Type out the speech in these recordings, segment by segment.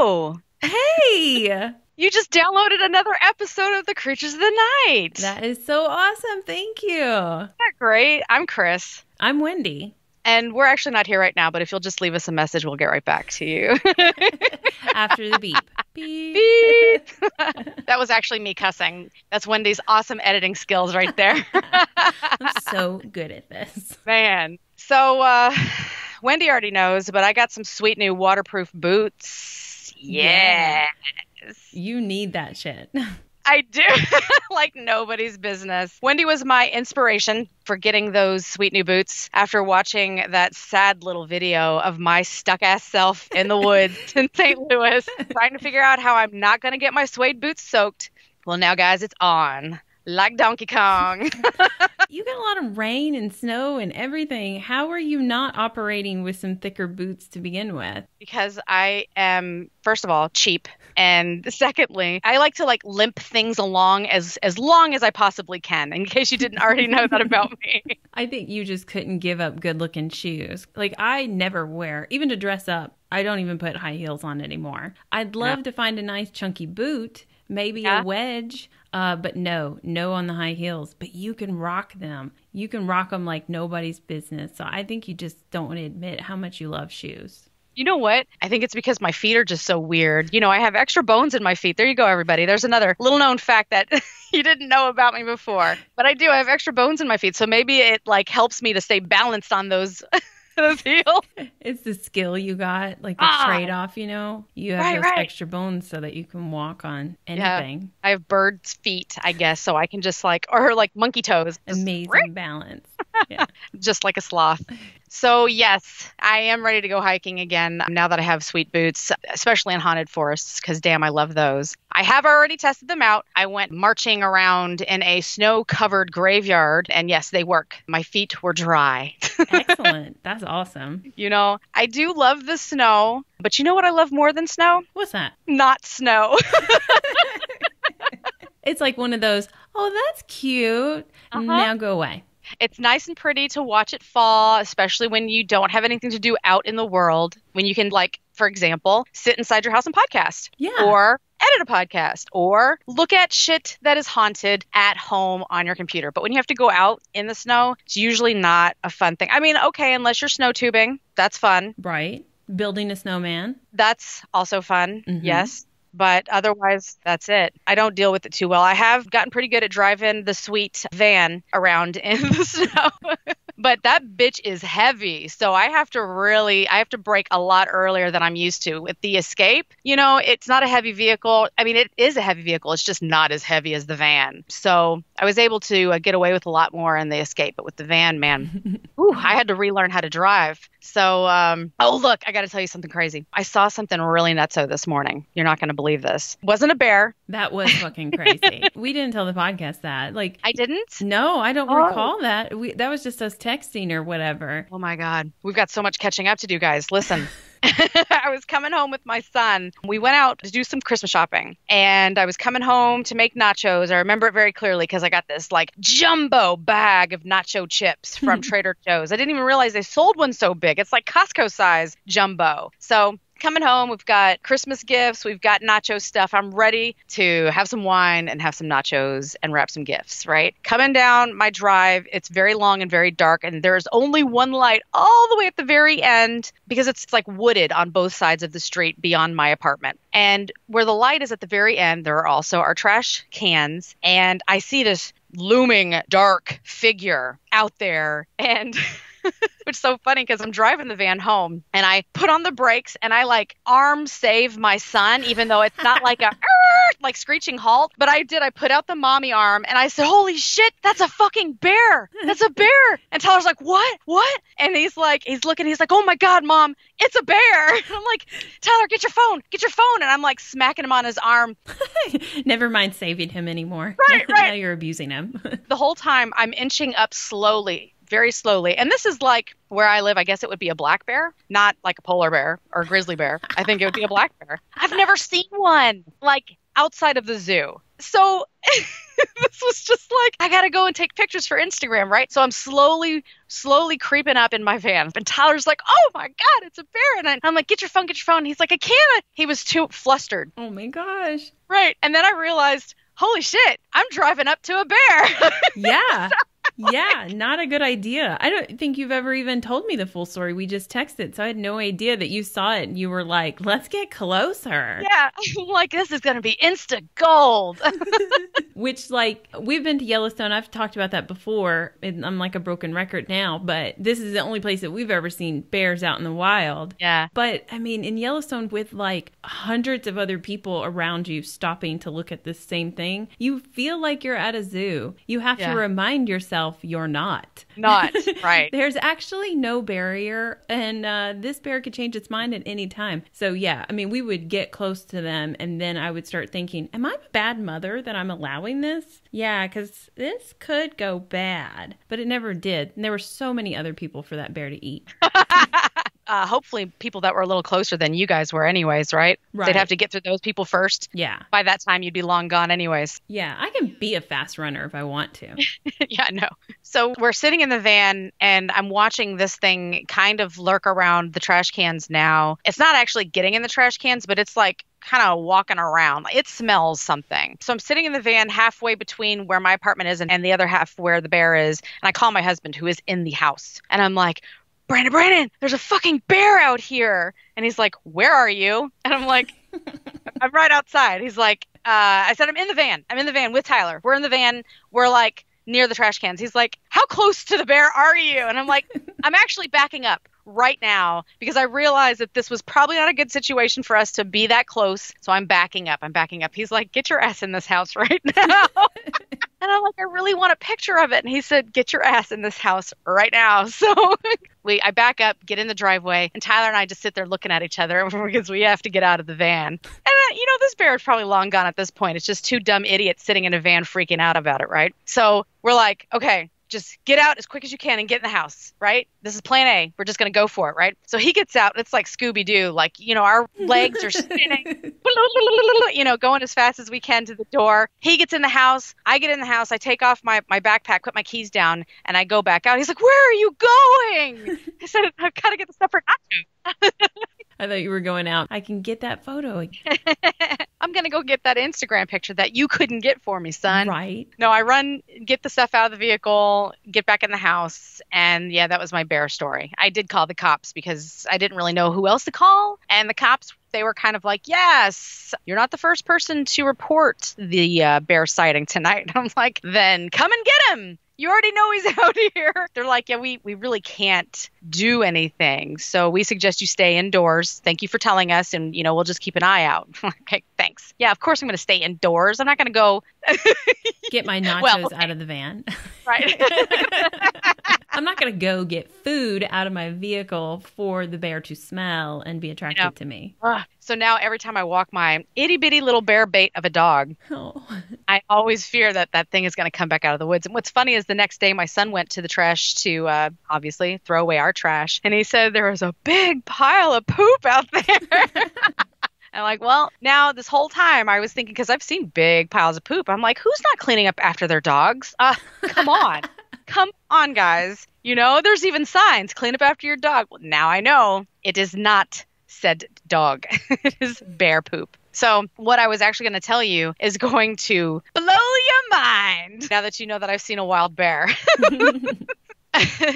Hello. Hey! You just downloaded another episode of The Creatures of the Night. That is so awesome. Thank you. Isn't that great? I'm Chris. I'm Wendy. And we're actually not here right now, but if you'll just leave us a message, we'll get right back to you. After the beep. Beep. Beep. That was actually me cussing. That's Wendy's awesome editing skills right there. I'm so good at this. Man. So, Wendy already knows, but I got some sweet new waterproof boots. Yes. You need that shit. I do. Like nobody's business. Wendy was my inspiration for getting those sweet new boots after watching that sad little video of my stuck-ass self in the woods in St. Louis trying to figure out how I'm not going to get my suede boots soaked. Well, now, guys, it's on. Like Donkey Kong. You got a lot of rain and snow and everything. How are you not operating with some thicker boots to begin with? Because I am, first of all, cheap. And secondly, I like to limp things along as long as I possibly can, in case you didn't already know that about me. I think you just couldn't give up good looking shoes. Like, I never wear, even to dress up, I don't even put high heels on anymore. I'd love to find a nice chunky boot, maybe a wedge. But no on the high heels. But you can rock them. You can rock them like nobody's business. So I think you just don't want to admit how much you love shoes. You know what? I think it's because my feet are just so weird. You know, I have extra bones in my feet. There you go, everybody. There's another little known fact that you didn't know about me before. But I do. I have extra bones in my feet. So maybe it helps me to stay balanced on those heels. It's the skill you got, like the trade-off, you know? You have those extra bones so that you can walk on anything. Yeah, I have bird's feet, I guess, so I can just or monkey toes. Amazing balance. Yeah. Just like a sloth. So yes, I am ready to go hiking again now that I have sweet boots, especially in haunted forests, because damn, I love those. I have already tested them out. I went marching around in a snow-covered graveyard, and yes, they work. My feet were dry. Excellent. That's awesome. You know, I do love the snow, but you know what I love more than snow? What's that? Not snow. It's like one of those, oh, that's cute. Now go away. It's nice and pretty to watch it fall, especially when you don't have anything to do out in the world. When you can, for example, sit inside your house and podcast. Yeah. Or edit a podcast. Or look at shit that is haunted at home on your computer. But when you have to go out in the snow, it's usually not a fun thing. I mean, okay, unless you're snow tubing. That's fun. Right. Building a snowman. That's also fun. Yes. But otherwise, that's it. I don't deal with it too well. I have gotten pretty good at driving the sweet van around in the snow. But that bitch is heavy. So I have to brake a lot earlier than I'm used to. With the Escape, you know, it's not a heavy vehicle. I mean, it is a heavy vehicle. It's just not as heavy as the van. So I was able to get away with a lot more in the Escape. But with the van, man, I had to relearn how to drive. So, oh, look, I got to tell you something crazy. I saw something really nutso this morning. You're not going to believe this. It wasn't a bear. That was fucking crazy. We didn't tell the podcast that. I didn't? No, I don't recall that. That was just us texting or whatever. Oh, my God. We've got so much catching up to do, guys. Listen. I was coming home with my son. We went out to do some Christmas shopping, and I was coming home to make nachos. I remember it very clearly because I got this jumbo bag of nacho chips from Trader Joe's. I didn't even realize they sold one so big. It's like Costco size jumbo. So coming home, we've got Christmas gifts, we've got nacho stuff. I'm ready to have some wine and have some nachos and wrap some gifts, right? Coming down my drive, it's very long and very dark, and there's only one light all the way at the very end because it's wooded on both sides of the street beyond my apartment. And where the light is at the very end, there are also our trash cans, and I see this looming dark figure out there, and which is so funny because I'm driving the van home and I put on the brakes and I arm save my son, even though it's not like a screeching halt. But I did. I put out the mommy arm and I said, holy shit, that's a fucking bear. That's a bear. And Tyler's like, what? And he's looking, he's like, oh my God, Mom, it's a bear. And I'm like, Tyler, get your phone. And I'm smacking him on his arm. Never mind saving him anymore. Right. Now you're abusing him. The whole time I'm inching up slowly. Very slowly. And this is where I live, I guess it would be a black bear, not like a polar bear or a grizzly bear. I think it would be a black bear. I've never seen one outside of the zoo. So this was just like, I gotta go and take pictures for Instagram, right? So I'm slowly creeping up in my van. And Tyler's like, oh my God, it's a bear. And I'm like, get your phone. And he's like, I can't. He was too flustered. Oh my gosh. Right. And then I realized, holy shit, I'm driving up to a bear. Yeah. Yeah, not a good idea. I don't think you've ever even told me the full story. We just texted, so I had no idea that you saw it and you were like, let's get closer. Yeah, I'm like, this is going to be insta gold. Which, like, we've been to Yellowstone. I've talked about that before. And I'm like a broken record now, but this is the only place that we've ever seen bears out in the wild. Yeah. But, I mean, in Yellowstone with like hundreds of other people around you stopping to look at this same thing, you feel like you're at a zoo. You have to remind yourself you're not. Not, right. There's actually no barrier, and this bear could change its mind at any time. So yeah, I mean, we would get close to them, and then I would start thinking, am I a bad mother that I'm allowing this? Yeah, because this could go bad. But it never did. And there were so many other people for that bear to eat. Hopefully people that were a little closer than you guys were anyways, right? They'd have to get through those people first. Yeah. By that time, you'd be long gone anyways. Yeah, I can be a fast runner if I want to. Yeah, no. So we're sitting in the van, and I'm watching this thing kind of lurk around the trash cans now. It's not actually getting in the trash cans, but it's like kind of walking around. It smells something. So I'm sitting in the van halfway between where my apartment is and the other half where the bear is. And I call my husband, who is in the house. And I'm like, Brandon, there's a fucking bear out here. And he's like, where are you? And I'm like, I'm right outside. He's like, I said, I'm in the van with Tyler. We're in the van. We're like near the trash cans. He's like, how close to the bear are you? And I'm like, I'm actually backing up right now because I realized that this was probably not a good situation for us to be that close. So I'm backing up. He's like, get your ass in this house right now. And I'm like, I really want a picture of it. And he said, get your ass in this house right now. So I back up, get in the driveway, and Tyler and I just sit there looking at each other because we have to get out of the van. And this bear is probably long gone at this point. It's just two dumb idiots sitting in a van freaking out about it, right? So we're like, okay, just get out as quick as you can and get in the house, right? This is plan A. We're just going to go for it, right? So he gets out. It's like Scooby-Doo. Like, our legs are spinning, going as fast as we can to the door. He gets in the house. I get in the house. I take off my backpack, put my keys down, and I go back out. He's like, where are you going? I said, I've got to get the stuff for nachos. I thought you were going out. I can get that photo. I'm going to go get that Instagram picture that you couldn't get for me, son. Right. No, I run, get the stuff out of the vehicle, get back in the house. And yeah, that was my bear story. I did call the cops because I didn't really know who else to call. And the cops, they were kind of like, yes, you're not the first person to report the bear sighting tonight. I'm like, then come and get him. You already know he's out here. They're like, yeah, we really can't do anything. So we suggest you stay indoors. Thank you for telling us. And, we'll just keep an eye out. Okay, thanks. Yeah, of course I'm going to stay indoors. I'm not going to go get my nachos out of the van. Right. I'm not going to go get food out of my vehicle for the bear to smell and be attracted to me. So now every time I walk my itty bitty little bear bait of a dog, I always fear that that thing is going to come back out of the woods. And what's funny is the next day my son went to the trash to obviously throw away our trash. And he said there was a big pile of poop out there. I'm like, well, now this whole time I was thinking, because I've seen big piles of poop. I'm like, who's not cleaning up after their dogs? Come on. Come on, guys. There's even signs, clean up after your dog. Well, now I know it is not said dog. It is bear poop. So what I was actually going to tell you is going to blow your mind now that you know that I've seen a wild bear.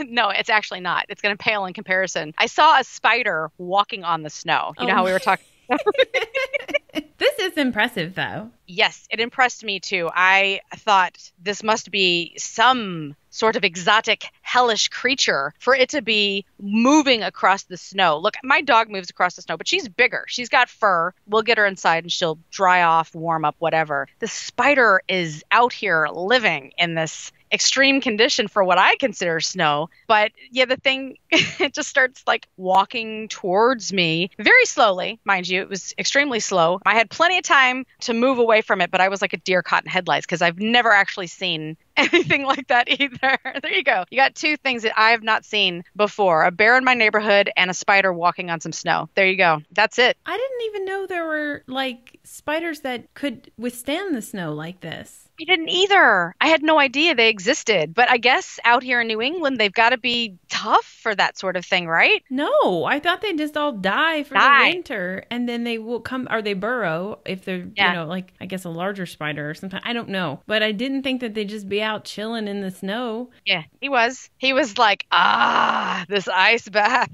No, it's actually not. It's going to pale in comparison. I saw a spider walking on the snow. You know how we were talking? This is impressive, though. Yes, it impressed me, too. I thought this must be some sort of exotic, hellish creature for it to be moving across the snow. Look, my dog moves across the snow, but she's bigger. She's got fur. We'll get her inside and she'll dry off, warm up, whatever. The spider is out here living in this extreme condition for what I consider snow. But yeah, the thing, it just starts like walking towards me very slowly, mind you. It was extremely slow. I had plenty of time to move away from it, but I was like a deer caught in headlights because I've never actually seen anything like that either. There you go. You got two things that I have not seen before: a bear in my neighborhood and a spider walking on some snow. There you go. That's it. I didn't even know there were like spiders that could withstand the snow like this. I didn't either. I had no idea they existed. But I guess out here in New England, they've got to be tough for that sort of thing, right? No, I thought they just all die for the winter, and then they will come, or they burrow if they're, you know, like, I guess a larger spider or something. I don't know. But I didn't think that they'd just be out chilling in the snow. Yeah, he was. He was like, this ice bath.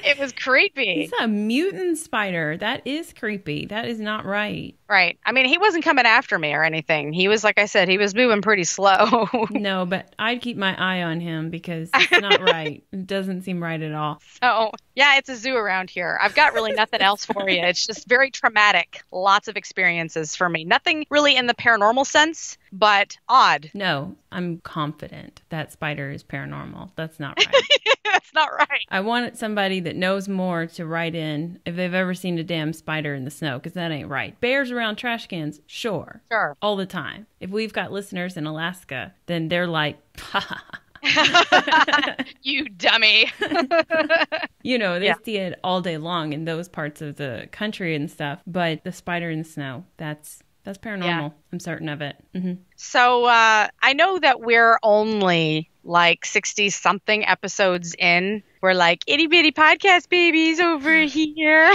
It was creepy. He's a mutant spider. That is creepy. That is not right. Right. I mean, he wasn't coming after me or anything. He was, like I said, he was moving pretty slow. No, but I'd keep my eye on him because it's not right. It doesn't seem right at all. So, yeah, it's a zoo around here. I've got really nothing else for you. It's just very traumatic. Lots of experiences for me. Nothing really in the paranormal sense, but odd. No, I'm confident that spider is paranormal. That's not right. That's not right. I wanted somebody that knows more to write in if they've ever seen a damn spider in the snow, because that ain't right. Bears around trash cans, sure. All the time. If we've got listeners in Alaska, then they're like, ha. You dummy. You know, they see it all day long in those parts of the country and stuff, but the spider in the snow, that's paranormal. Yeah. I'm certain of it. Mm-hmm. So I know that we're only like 60-something episodes in. We're like itty-bitty podcast babies over here.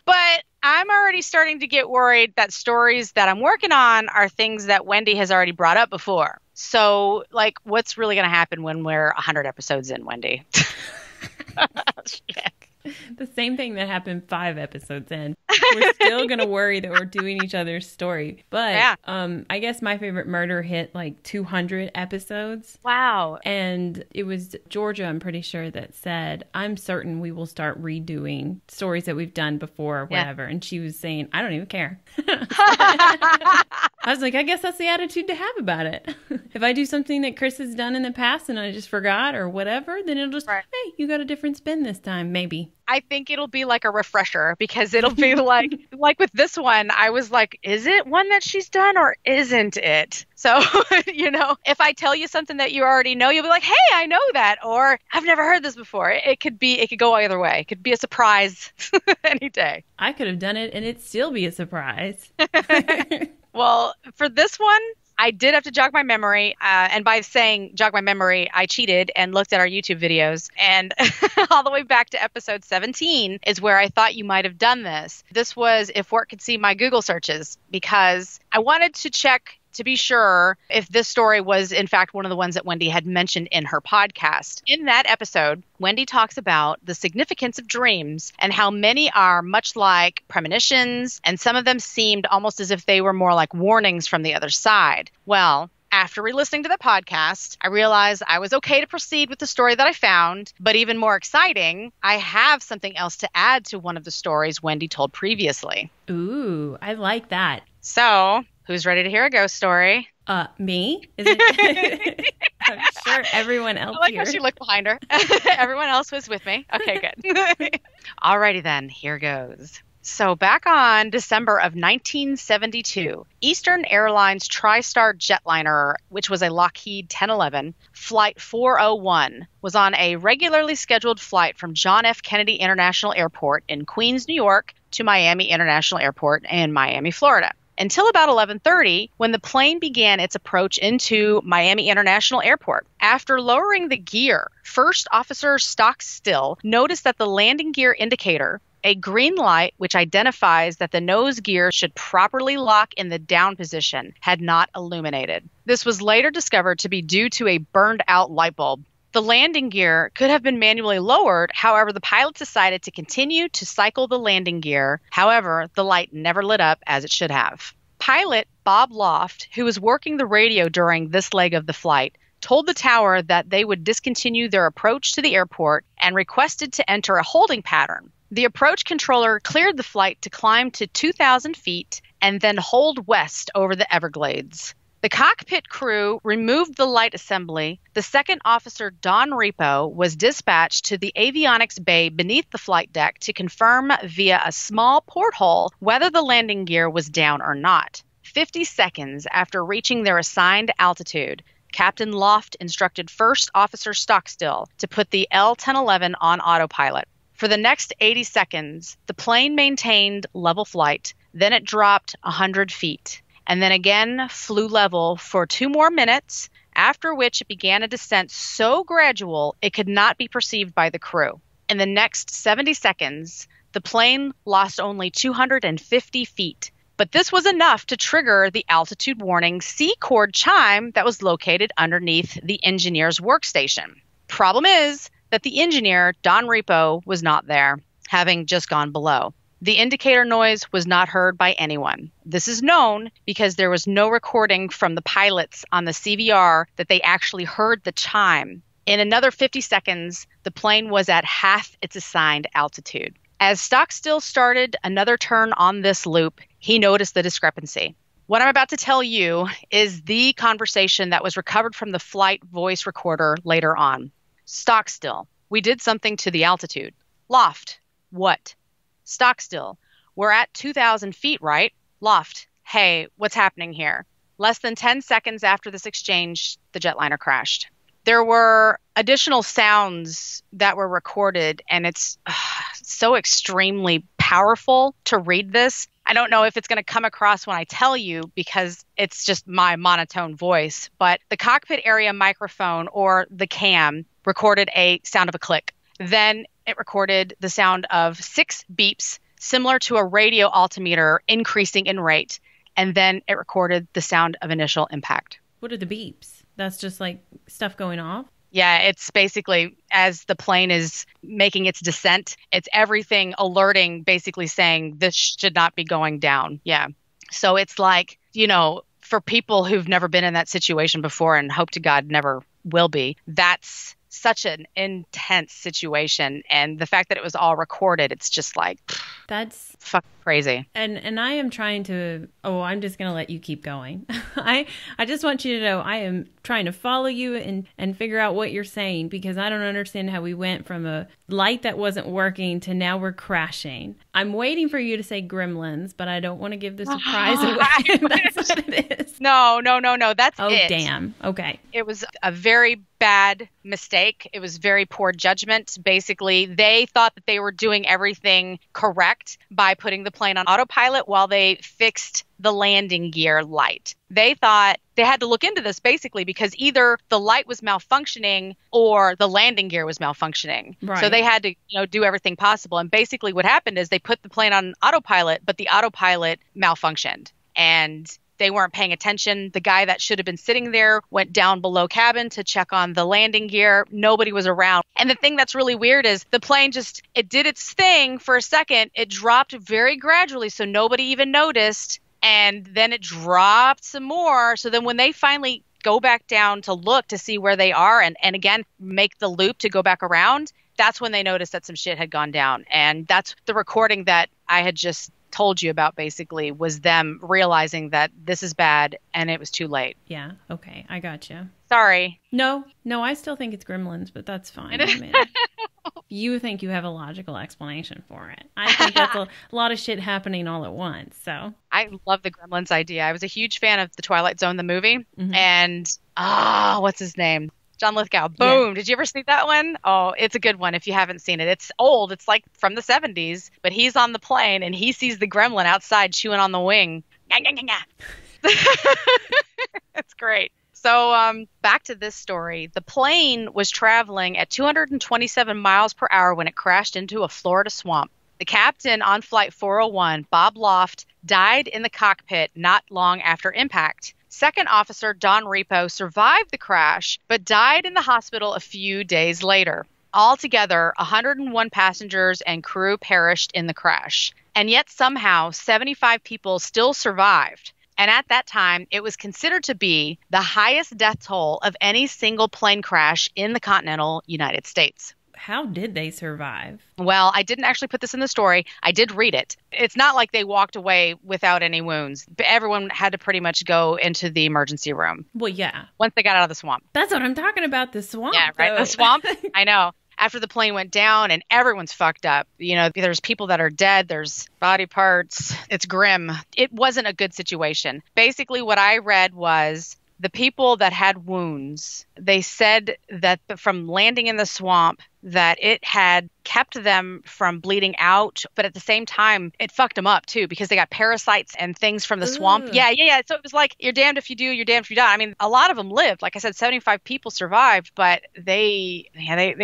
But I'm already starting to get worried that stories that I'm working on are things that Wendy has already brought up before. So, like, what's really going to happen when we're 100 episodes in, Wendy? The same thing that happened 5 episodes in. We're still going to worry that we're doing each other's story. But I guess my favorite murder hit like 200 episodes. Wow. And it was Georgia, I'm pretty sure, that said, I'm certain we will start redoing stories that we've done before or whatever. And she was saying, I don't even care. I was like, I guess that's the attitude to have about it. If I do something that Chris has done in the past and I just forgot or whatever, then it'll just, hey, you got a different spin this time, maybe. I think it'll be like a refresher because it'll be like with this one, I was like, is it one that she's done or isn't it? So, you know, if I tell you something that you already know, you'll be like, hey, I know that. Or I've never heard this before. It could go either way. It could be a surprise any day. I could have done it and it'd still be a surprise. Well, for this one, I did have to jog my memory. And by saying jog my memory, I cheated and looked at our YouTube videos. And all the way back to episode 17 is where I thought you might have done this. This was if work could see my Google searches, because I wanted to check to be sure if this story was, in fact, one of the ones that Wendy had mentioned in her podcast. In that episode, Wendy talks about the significance of dreams and how many are much like premonitions, and some of them seemed almost as if they were more like warnings from the other side. Well, after re-listening to the podcast, I realized I was okay to proceed with the story that I found, but even more exciting, I have something else to add to one of the stories Wendy told previously. Ooh, I like that. So, who's ready to hear a ghost story? Me? Is it? I'm sure everyone else I like here. how she looked behind her. Everyone else was with me. Okay, good. Alrighty then, here goes. So back on December of 1972, Eastern Airlines TriStar jetliner, which was a Lockheed 1011, Flight 401, was on a regularly scheduled flight from John F. Kennedy International Airport in Queens, New York, to Miami International Airport in Miami, Florida. Until about 11:30, when the plane began its approach into Miami International Airport. After lowering the gear, First Officer Stockstill noticed that the landing gear indicator, a green light which identifies that the nose gear should properly lock in the down position, had not illuminated. This was later discovered to be due to a burned-out light bulb. The landing gear could have been manually lowered. However, the pilots decided to continue to cycle the landing gear. However, the light never lit up as it should have. Pilot Bob Loft, who was working the radio during this leg of the flight, told the tower that they would discontinue their approach to the airport and requested to enter a holding pattern. The approach controller cleared the flight to climb to 2,000 feet and then hold west over the Everglades. The cockpit crew removed the light assembly. The second officer, Don Repo, was dispatched to the avionics bay beneath the flight deck to confirm via a small porthole whether the landing gear was down or not. 50 seconds after reaching their assigned altitude, Captain Loft instructed First Officer Stockstill to put the L-1011 on autopilot. For the next 80 seconds, the plane maintained level flight, then it dropped 100 feet, and then again flew level for 2 more minutes, after which it began a descent so gradual it could not be perceived by the crew. In the next 70 seconds, the plane lost only 250 feet, but this was enough to trigger the altitude warning C-chord chime that was located underneath the engineer's workstation. Problem is that the engineer, Don Repo, was not there, having just gone below. The indicator noise was not heard by anyone. This is known because there was no recording from the pilots on the CVR that they actually heard the chime. In another 50 seconds, the plane was at half its assigned altitude. As Stockstill started another turn on this loop, he noticed the discrepancy. What I'm about to tell you is the conversation that was recovered from the flight voice recorder later on. Stockstill, we did something to the altitude. Loft, what? Stockstill, we're at 2,000 feet, right? Loft, hey, what's happening here? Less than 10 seconds after this exchange, the jetliner crashed. There were additional sounds that were recorded, and it's so extremely powerful to read this. I don't know if it's going to come across when I tell you because it's just my monotone voice, but the cockpit area microphone, or the cam, recorded a sound of a click. Then it recorded the sound of 6 beeps, similar to a radio altimeter increasing in rate, and then it recorded the sound of initial impact. What are the beeps? That's just like stuff going off? Yeah, it's basically as the plane is making its descent, it's everything alerting, basically saying this should not be going down. Yeah. So it's like, for people who've never been in that situation before and hope to God never will be, that's such an intense situation. And the fact that it was all recorded, it's just like, that's fucking crazy. And I am trying to, I'm just going to let you keep going. I just want you to know I am trying to follow you and figure out what you're saying, because I don't understand how we went from a light that wasn't working to now we're crashing. I'm waiting for you to say gremlins, but I don't want to give the surprise away. That's what it is. No. That's it. Oh, damn. Okay. It was a very bad mistake. It was very poor judgment. Basically, they thought that they were doing everything correct by putting the plane on autopilot while they fixed the landing gear light. They thought they had to look into this basically because either the light was malfunctioning or the landing gear was malfunctioning. Right. So they had to, do everything possible. And basically what happened is they put the plane on autopilot, but the autopilot malfunctioned and they weren't paying attention. The guy that should have been sitting there went down below cabin to check on the landing gear. Nobody was around. And the thing that's really weird is the plane it did its thing for a second. It dropped very gradually, so nobody even noticed. And then it dropped some more. So then when they finally go back down to look to see where they are and again, make the loop to go back around, that's when they noticed that some shit had gone down. And that's the recording that I had just told you about, basically, was them realizing that this is bad and it was too late. Yeah. Okay. I gotcha. Sorry. No, I still think it's gremlins, but that's fine. I mean, you think you have a logical explanation for it. I think that's a lot of shit happening all at once. So I love the gremlins idea. I was a huge fan of the Twilight Zone, the movie. Mm-hmm. And, what's his name? John Lithgow. Boom. Yeah. Did you ever see that one? Oh, it's a good one if you haven't seen it. It's old. It's like from the 70s, but he's on the plane and he sees the gremlin outside chewing on the wing. It's great. So back to this story. The plane was traveling at 227 miles per hour when it crashed into a Florida swamp. The captain on Flight 401, Bob Loft, died in the cockpit not long after impact. Second Officer Don Repo survived the crash, but died in the hospital a few days later. Altogether, 101 passengers and crew perished in the crash. And yet somehow, 75 people still survived. And at that time, it was considered to be the highest death toll of any single plane crash in the continental United States. How did they survive? Well, I didn't actually put this in the story. I did read it. It's not like they walked away without any wounds. Everyone had to pretty much go into the emergency room. Well, yeah. Once they got out of the swamp. That's what I'm talking about, the swamp. Yeah, right. The swamp. I know. after the plane went down, and everyone's fucked up. You know, there's people that are dead. There's body parts. It's grim. It wasn't a good situation. Basically, what I read was the people that had wounds, they said that from landing in the swamp, that it had kept them from bleeding out, but at the same time, it fucked them up too, because they got parasites and things from the swamp. Yeah. So it was like, you're damned if you do, you're damned if you don't. I mean, a lot of them lived. Like I said, 75 people survived, but they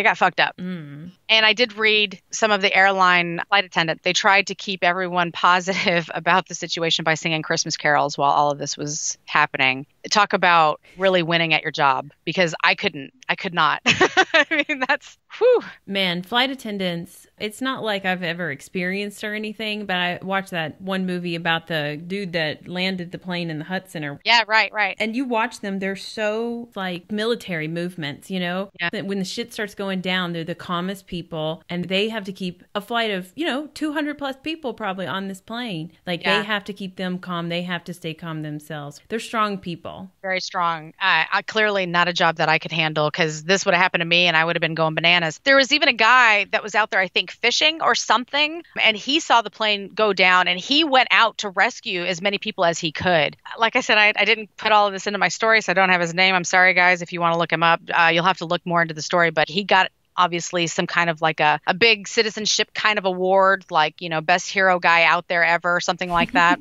got fucked up. And I did read some of the airline flight attendants. They tried to keep everyone positive about the situation by singing Christmas carols while all of this was happening. Talk about really winning at your job, because I could not. I mean, that's, whew. Man, flight attendants, it's not like I've ever experienced or anything, but I watched that one movie about the dude that landed the plane in the Hudson. Yeah, right. And you watch them, they're so like military movements, you know? Yeah. When the shit starts going down, they're the calmest people, and they have to keep a flight of, 200 plus people probably on this plane. Like, they have to keep them calm. They have to stay calm themselves. They're strong people. Very strong. I clearly not a job that I could handle, because this would have happened to me and I would have been going bananas. There was even a guy that was out there, I think, fishing or something, and he saw the plane go down, and he went out to rescue as many people as he could. Like I said, I didn't put all of this into my story, so I don't have his name. I'm sorry, guys. If you want to look him up, you'll have to look more into the story, but he got obviously some kind of like a big citizenship kind of award, like, best hero guy out there ever, something like that.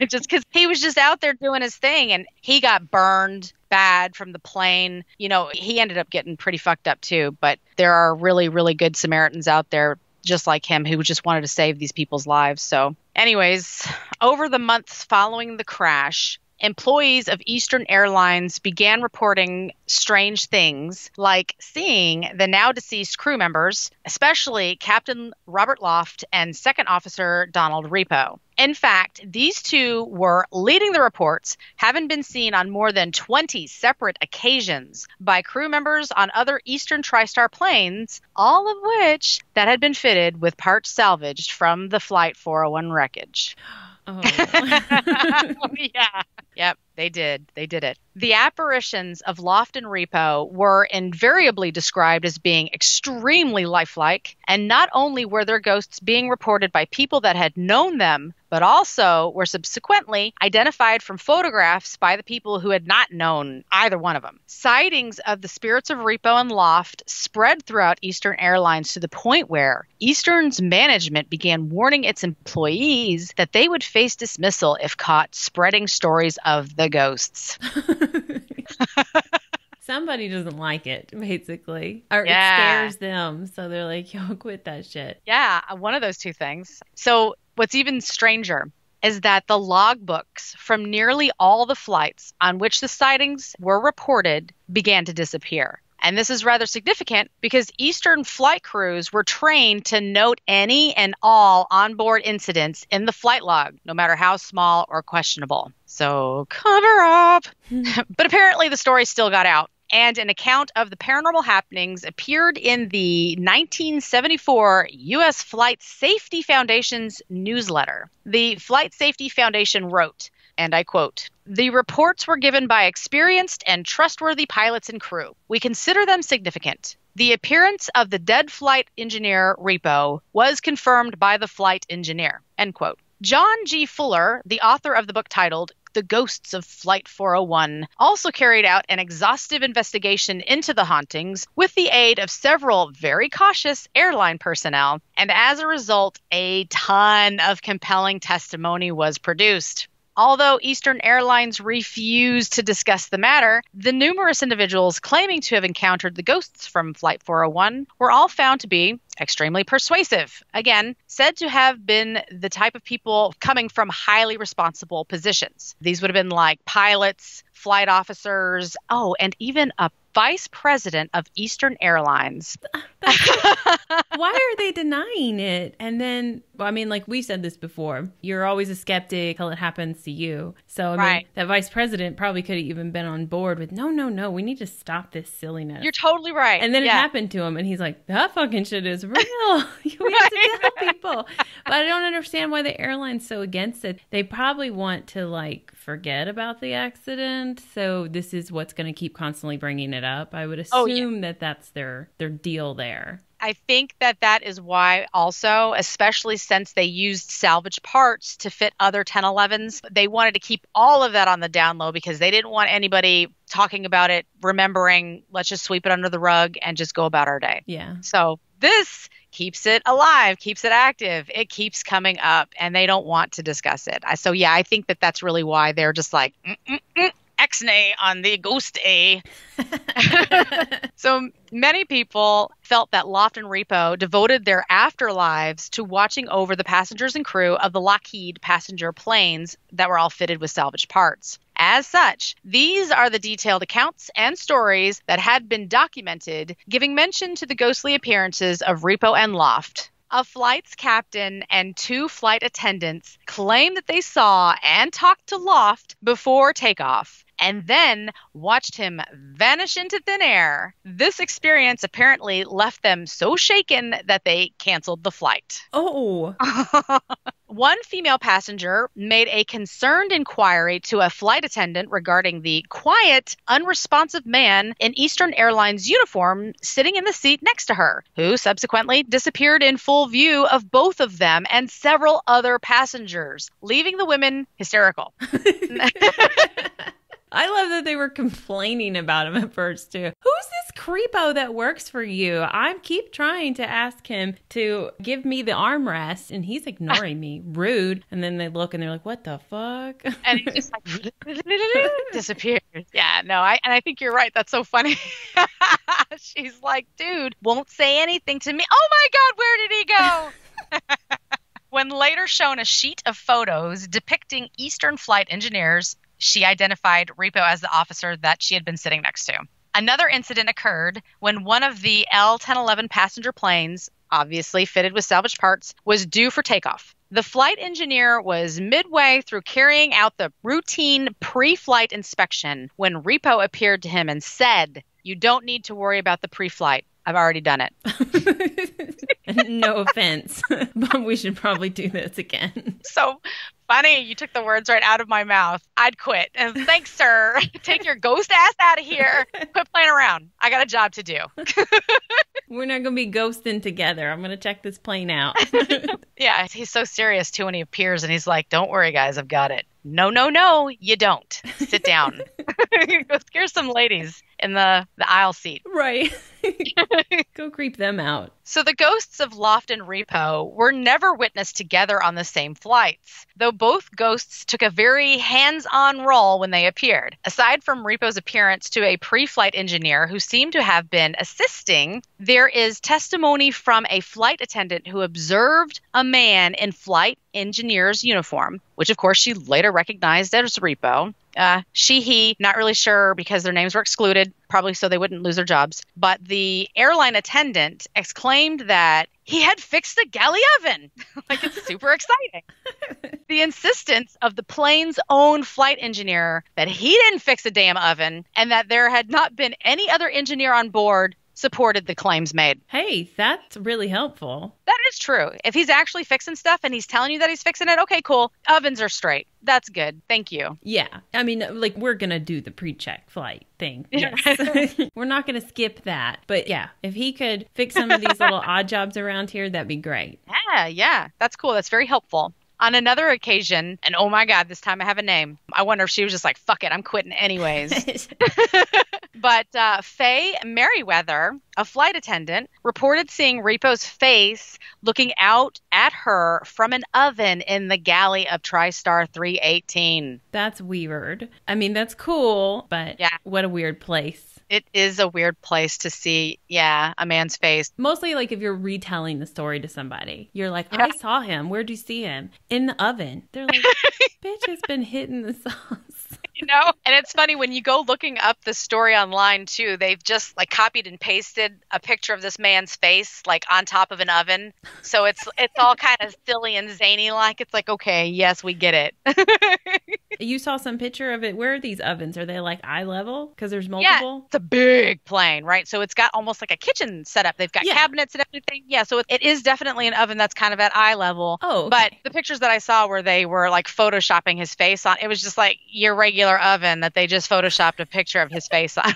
Just because he was just out there doing his thing, and he got burned bad from the plane. He ended up getting pretty fucked up too, but there are really, really good Samaritans out there just like him who just wanted to save these people's lives. So anyways, over the months following the crash, employees of Eastern Airlines began reporting strange things, like seeing the now deceased crew members, especially Captain Robert Loft and Second Officer Donald Repo. In fact, these two were leading the reports, having been seen on more than 20 separate occasions by crew members on other Eastern TriStar planes, all of which that had been fitted with parts salvaged from the Flight 401 wreckage. Oh. Yeah. Yep, they did. They did it. The apparitions of Loft and Repo were invariably described as being extremely lifelike, and not only were their ghosts being reported by people that had known them, but also were subsequently identified from photographs by the people who had not known either one of them. Sightings of the spirits of Repo and Loft spread throughout Eastern Airlines to the point where Eastern's management began warning its employees that they would face dismissal if caught spreading stories of the ghosts. Somebody doesn't like it, basically. Or it scares them. So they're like, yo, quit that shit. Yeah, one of those two things. So what's even stranger is that the logbooks from nearly all the flights on which the sightings were reported began to disappear. And this is rather significant because Eastern flight crews were trained to note any and all onboard incidents in the flight log, no matter how small or questionable. So cover up. But apparently the story still got out. And an account of the paranormal happenings appeared in the 1974 U.S. Flight Safety Foundation's newsletter. The Flight Safety Foundation wrote, and I quote, "The reports were given by experienced and trustworthy pilots and crew. We consider them significant. The appearance of the dead flight engineer Repo was confirmed by the flight engineer." End quote. John G. Fuller, the author of the book titled The Ghosts of Flight 401, also carried out an exhaustive investigation into the hauntings with the aid of several very cautious airline personnel, and as a result, a ton of compelling testimony was produced. Although Eastern Airlines refused to discuss the matter, the numerous individuals claiming to have encountered the ghosts from Flight 401 were all found to be extremely persuasive. Again, said to have been the type of people coming from highly responsible positions. These would have been like pilots, flight officers, and even a vice president of Eastern Airlines. Why are they denying it? And then, like we said this before, you're always a skeptic till it happens to you. So, that vice president probably could have even been on board with, no, we need to stop this silliness. You're totally right. And then it happened to him, and he's like, that fucking shit is real. We have to tell people. But I don't understand why the airline's so against it. They probably want to, forget about the accident. So this is what's going to keep constantly bringing it up. I would assume that that's their deal there. there. I think that is why also, especially since they used salvage parts to fit other 1011s, they wanted to keep all of that on the down low because they didn't want anybody talking about it, remembering, let's just sweep it under the rug and just go about our day. Yeah. So this keeps it alive, keeps it active. It keeps coming up and they don't want to discuss it. So yeah, I think that's really why they're just like, X-nay on the ghost A. So many people felt that Loft and Repo devoted their afterlives to watching over the passengers and crew of the Lockheed passenger planes that were all fitted with salvaged parts. As such, these are the detailed accounts and stories that had been documented, giving mention to the ghostly appearances of Repo and Loft. A flight's captain and 2 flight attendants claim that they saw and talked to Loft before takeoff, and then watched him vanish into thin air. This experience apparently left them so shaken that they canceled the flight. Oh. One female passenger made a concerned inquiry to a flight attendant regarding the quiet, unresponsive man in Eastern Airlines uniform sitting in the seat next to her, who subsequently disappeared in full view of both of them and several other passengers, leaving the women hysterical. I love that they were complaining about him at first, too. Who's this creepo that works for you? I keep trying to ask him to give me the armrest, and he's ignoring me. Rude. And then they look, and they're like, what the fuck? And he just like disappears. Yeah, no, I think you're right. That's so funny. She's like, dude, won't say anything to me. Oh, my God, where did he go? When later shown a sheet of photos depicting Eastern flight engineers, she identified Repo as the officer that she had been sitting next to. Another incident occurred when one of the L-1011 passenger planes, obviously fitted with salvaged parts, was due for takeoff. The flight engineer was midway through carrying out the routine pre-flight inspection when Repo appeared to him and said, "You don't need to worry about the pre-flight. I've already done it." No offense, but we should probably do this again. So funny. You took the words right out of my mouth. I'd quit. And thanks, sir. Take your ghost ass out of here. Quit playing around. I got a job to do. We're not going to be ghosting together. I'm going to check this plane out. Yeah, he's so serious, too, when he appears, and he's like, don't worry, guys, I've got it. No, you don't. Sit down. Go scare some ladies in the aisle seat. Right. Go creep them out. So the ghosts of Loft and Repo were never witnessed together on the same flights, though both ghosts took a very hands-on role when they appeared. Aside from Repo's appearance to a pre-flight engineer who seemed to have been assisting, there is testimony from a flight attendant who observed a man in flight engineer's uniform, which of course she later recognized as Repo. He, not really sure because their names were excluded, probably so they wouldn't lose their jobs. But the airline attendant exclaimed that he had fixed the galley oven. Like, it's super exciting. The insistence of the plane's own flight engineer that he didn't fix a damn oven and that there had not been any other engineer on board supported the claims made. Hey, that's really helpful. That is true. If he's actually fixing stuff and he's telling you that he's fixing it, okay, cool. Ovens are straight. That's good. Thank you. Yeah. I mean, like, we're going to do the pre-check flight thing. Yes. We're not going to skip that. But yeah, if he could fix some of these little odd jobs around here, that'd be great. Yeah. That's cool. That's very helpful. On another occasion, and oh my God, this time I have a name. I wonder if she was just like, fuck it, I'm quitting anyways. But Faye Merriweather, a flight attendant, reported seeing Repo's face looking out at her from an oven in the galley of TriStar 318. That's weird. I mean, that's cool, but yeah, what a weird place. It is a weird place to see, a man's face. Mostly like if you're retelling the story to somebody. You're like, I saw him. Where'd you see him? In the oven. They're like, bitch has been hitting the sauce. You know? And it's funny, when you go looking up the story online, too, they've just, like, copied and pasted a picture of this man's face, like, on top of an oven. So it's all kind of silly and zany-like. It's like, okay, yes, we get it. You saw some picture of it. Where are these ovens? Are they, like, eye level? Because there's multiple? Yeah, it's a big plane, right? So it's got almost like a kitchen setup. They've got cabinets and everything. Yeah, so it is definitely an oven that's kind of at eye level. Oh, okay. But the pictures that I saw where they were, like, photoshopping his face on, it was just like your regular oven that they just photoshopped a picture of his face on.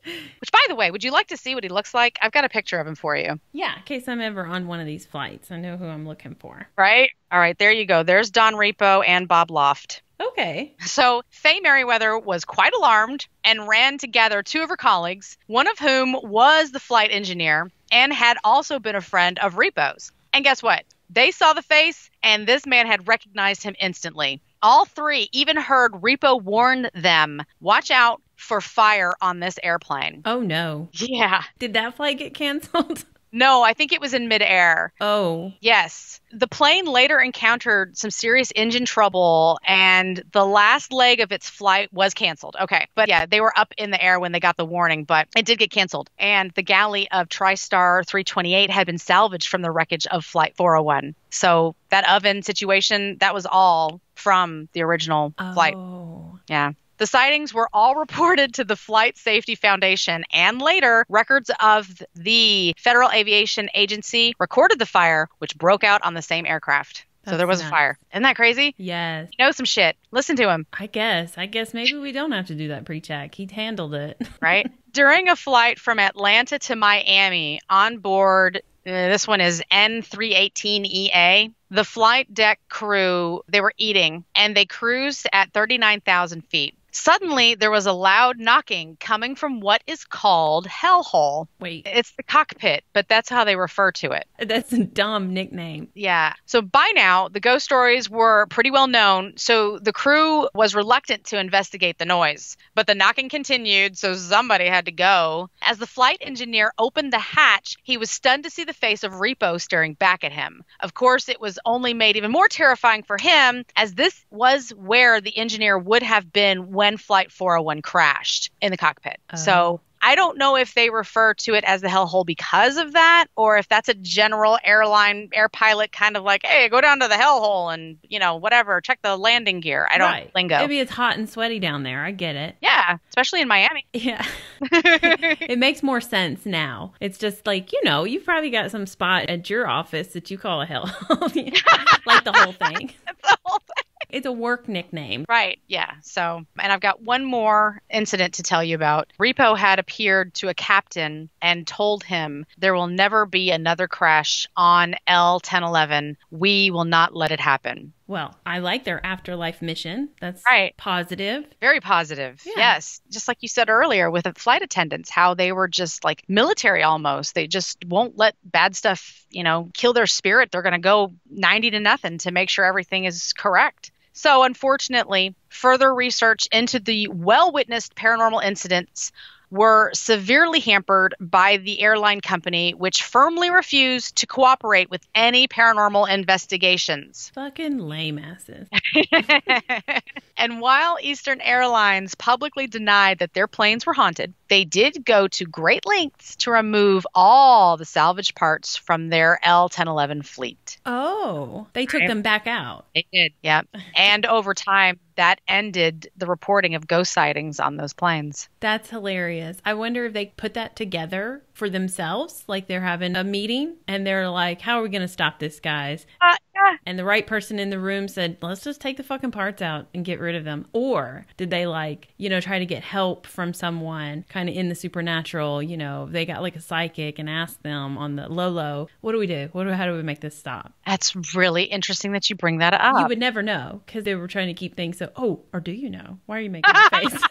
Which Which, by the way, would you like to see what he looks like? I've got a picture of him for you. Yeah, in case I'm ever on one of these flights. I know who I'm looking for. Right? All right, there you go. There's Don Repo and Bob Loft. Okay. So Faye Merriweather was quite alarmed and ran to gather two of her colleagues, one of whom was the flight engineer and had also been a friend of Repo's. And guess what? They saw the face, and this man had recognized him instantly. All three even heard Repo warn them, watch out for fire on this airplane. Oh, no. Yeah. Did that flight get canceled? No, I think it was in midair. Oh. Yes. The plane later encountered some serious engine trouble, and the last leg of its flight was canceled. Okay. But yeah, they were up in the air when they got the warning, but it did get canceled. And the galley of TriStar 328 had been salvaged from the wreckage of Flight 401. So that oven situation, that was all from the original flight. Yeah. The sightings were all reported to the Flight Safety Foundation, and later, records of the Federal Aviation Agency recorded the fire, which broke out on the same aircraft. So there was a fire. Isn't that crazy? Yes. You know some shit. Listen to him. I guess maybe we don't have to do that pre-check. He handled it. Right? During a flight from Atlanta to Miami on board, this one is N318EA, the flight deck crew, they were eating, and they cruised at 39,000 feet. Suddenly, there was a loud knocking coming from what is called hellhole. Wait. It's the cockpit, but that's how they refer to it. That's a dumb nickname. Yeah. So by now, the ghost stories were pretty well known, so the crew was reluctant to investigate the noise. But the knocking continued, so somebody had to go. As the flight engineer opened the hatch, he was stunned to see the face of Repo staring back at him. Of course, it was only made even more terrifying for him, as this was where the engineer would have been when Flight 401 crashed in the cockpit. So I don't know if they refer to it as the hellhole because of that, or if that's a general airline air pilot kind of like, hey, go down to the hellhole and, whatever, check the landing gear. I don't lingo. Maybe it's hot and sweaty down there. I get it. Yeah, especially in Miami. Yeah. It makes more sense now. It's just like, you've probably got some spot at your office that you call a hellhole. Like the whole thing. That's the whole thing. It's a work nickname. Right, yeah. So, and I've got one more incident to tell you about. Repo had appeared to a captain and told him, there will never be another crash on L1011. We will not let it happen. Well, I like their afterlife mission. That's positive. Very positive. Yeah. Yes. Just like you said earlier with the flight attendants, how they were just like military almost. They just won't let bad stuff, kill their spirit. They're going to go 90-0 to make sure everything is correct. So unfortunately, further research into the well-witnessed paranormal incidents were severely hampered by the airline company, which firmly refused to cooperate with any paranormal investigations. Fucking lame asses. And while Eastern Airlines publicly denied that their planes were haunted, they did go to great lengths to remove all the salvage parts from their L1011 fleet. Oh, they took them back out. They did, yeah. And over time, that ended the reporting of ghost sightings on those planes. That's hilarious. I wonder if they put that together for themselves, like they're having a meeting and they're like, how are we going to stop this, guys? Yeah. And the right person in the room said, let's just take the fucking parts out and get rid of them. Or did they try to get help from someone kind of in the supernatural, they got like a psychic and asked them on the low, what do we do? How do we make this stop? That's really interesting that you bring that up. You would never know because they were trying to keep things so, or do you know? Why are you making a face?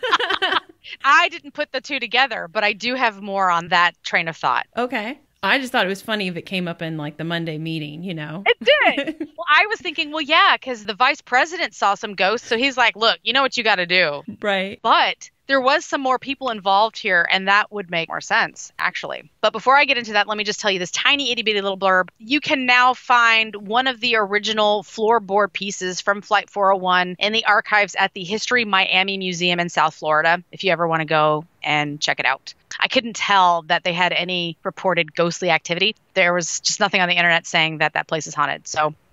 I didn't put the two together, but I do have more on that train of thought. Okay. I just thought it was funny if it came up in like the Monday meeting, It did. Well, I was thinking, yeah, because the vice president saw some ghosts. So he's like, look, you know what you got to do. Right. But there was some more people involved here, and that would make more sense, actually. But before I get into that, let me just tell you this tiny itty bitty little blurb. You can now find one of the original floorboard pieces from Flight 401 in the archives at the History Miami Museum in South Florida, if you ever want to go and check it out. I couldn't tell that they had any reported ghostly activity. There was just nothing on the internet saying that place is haunted.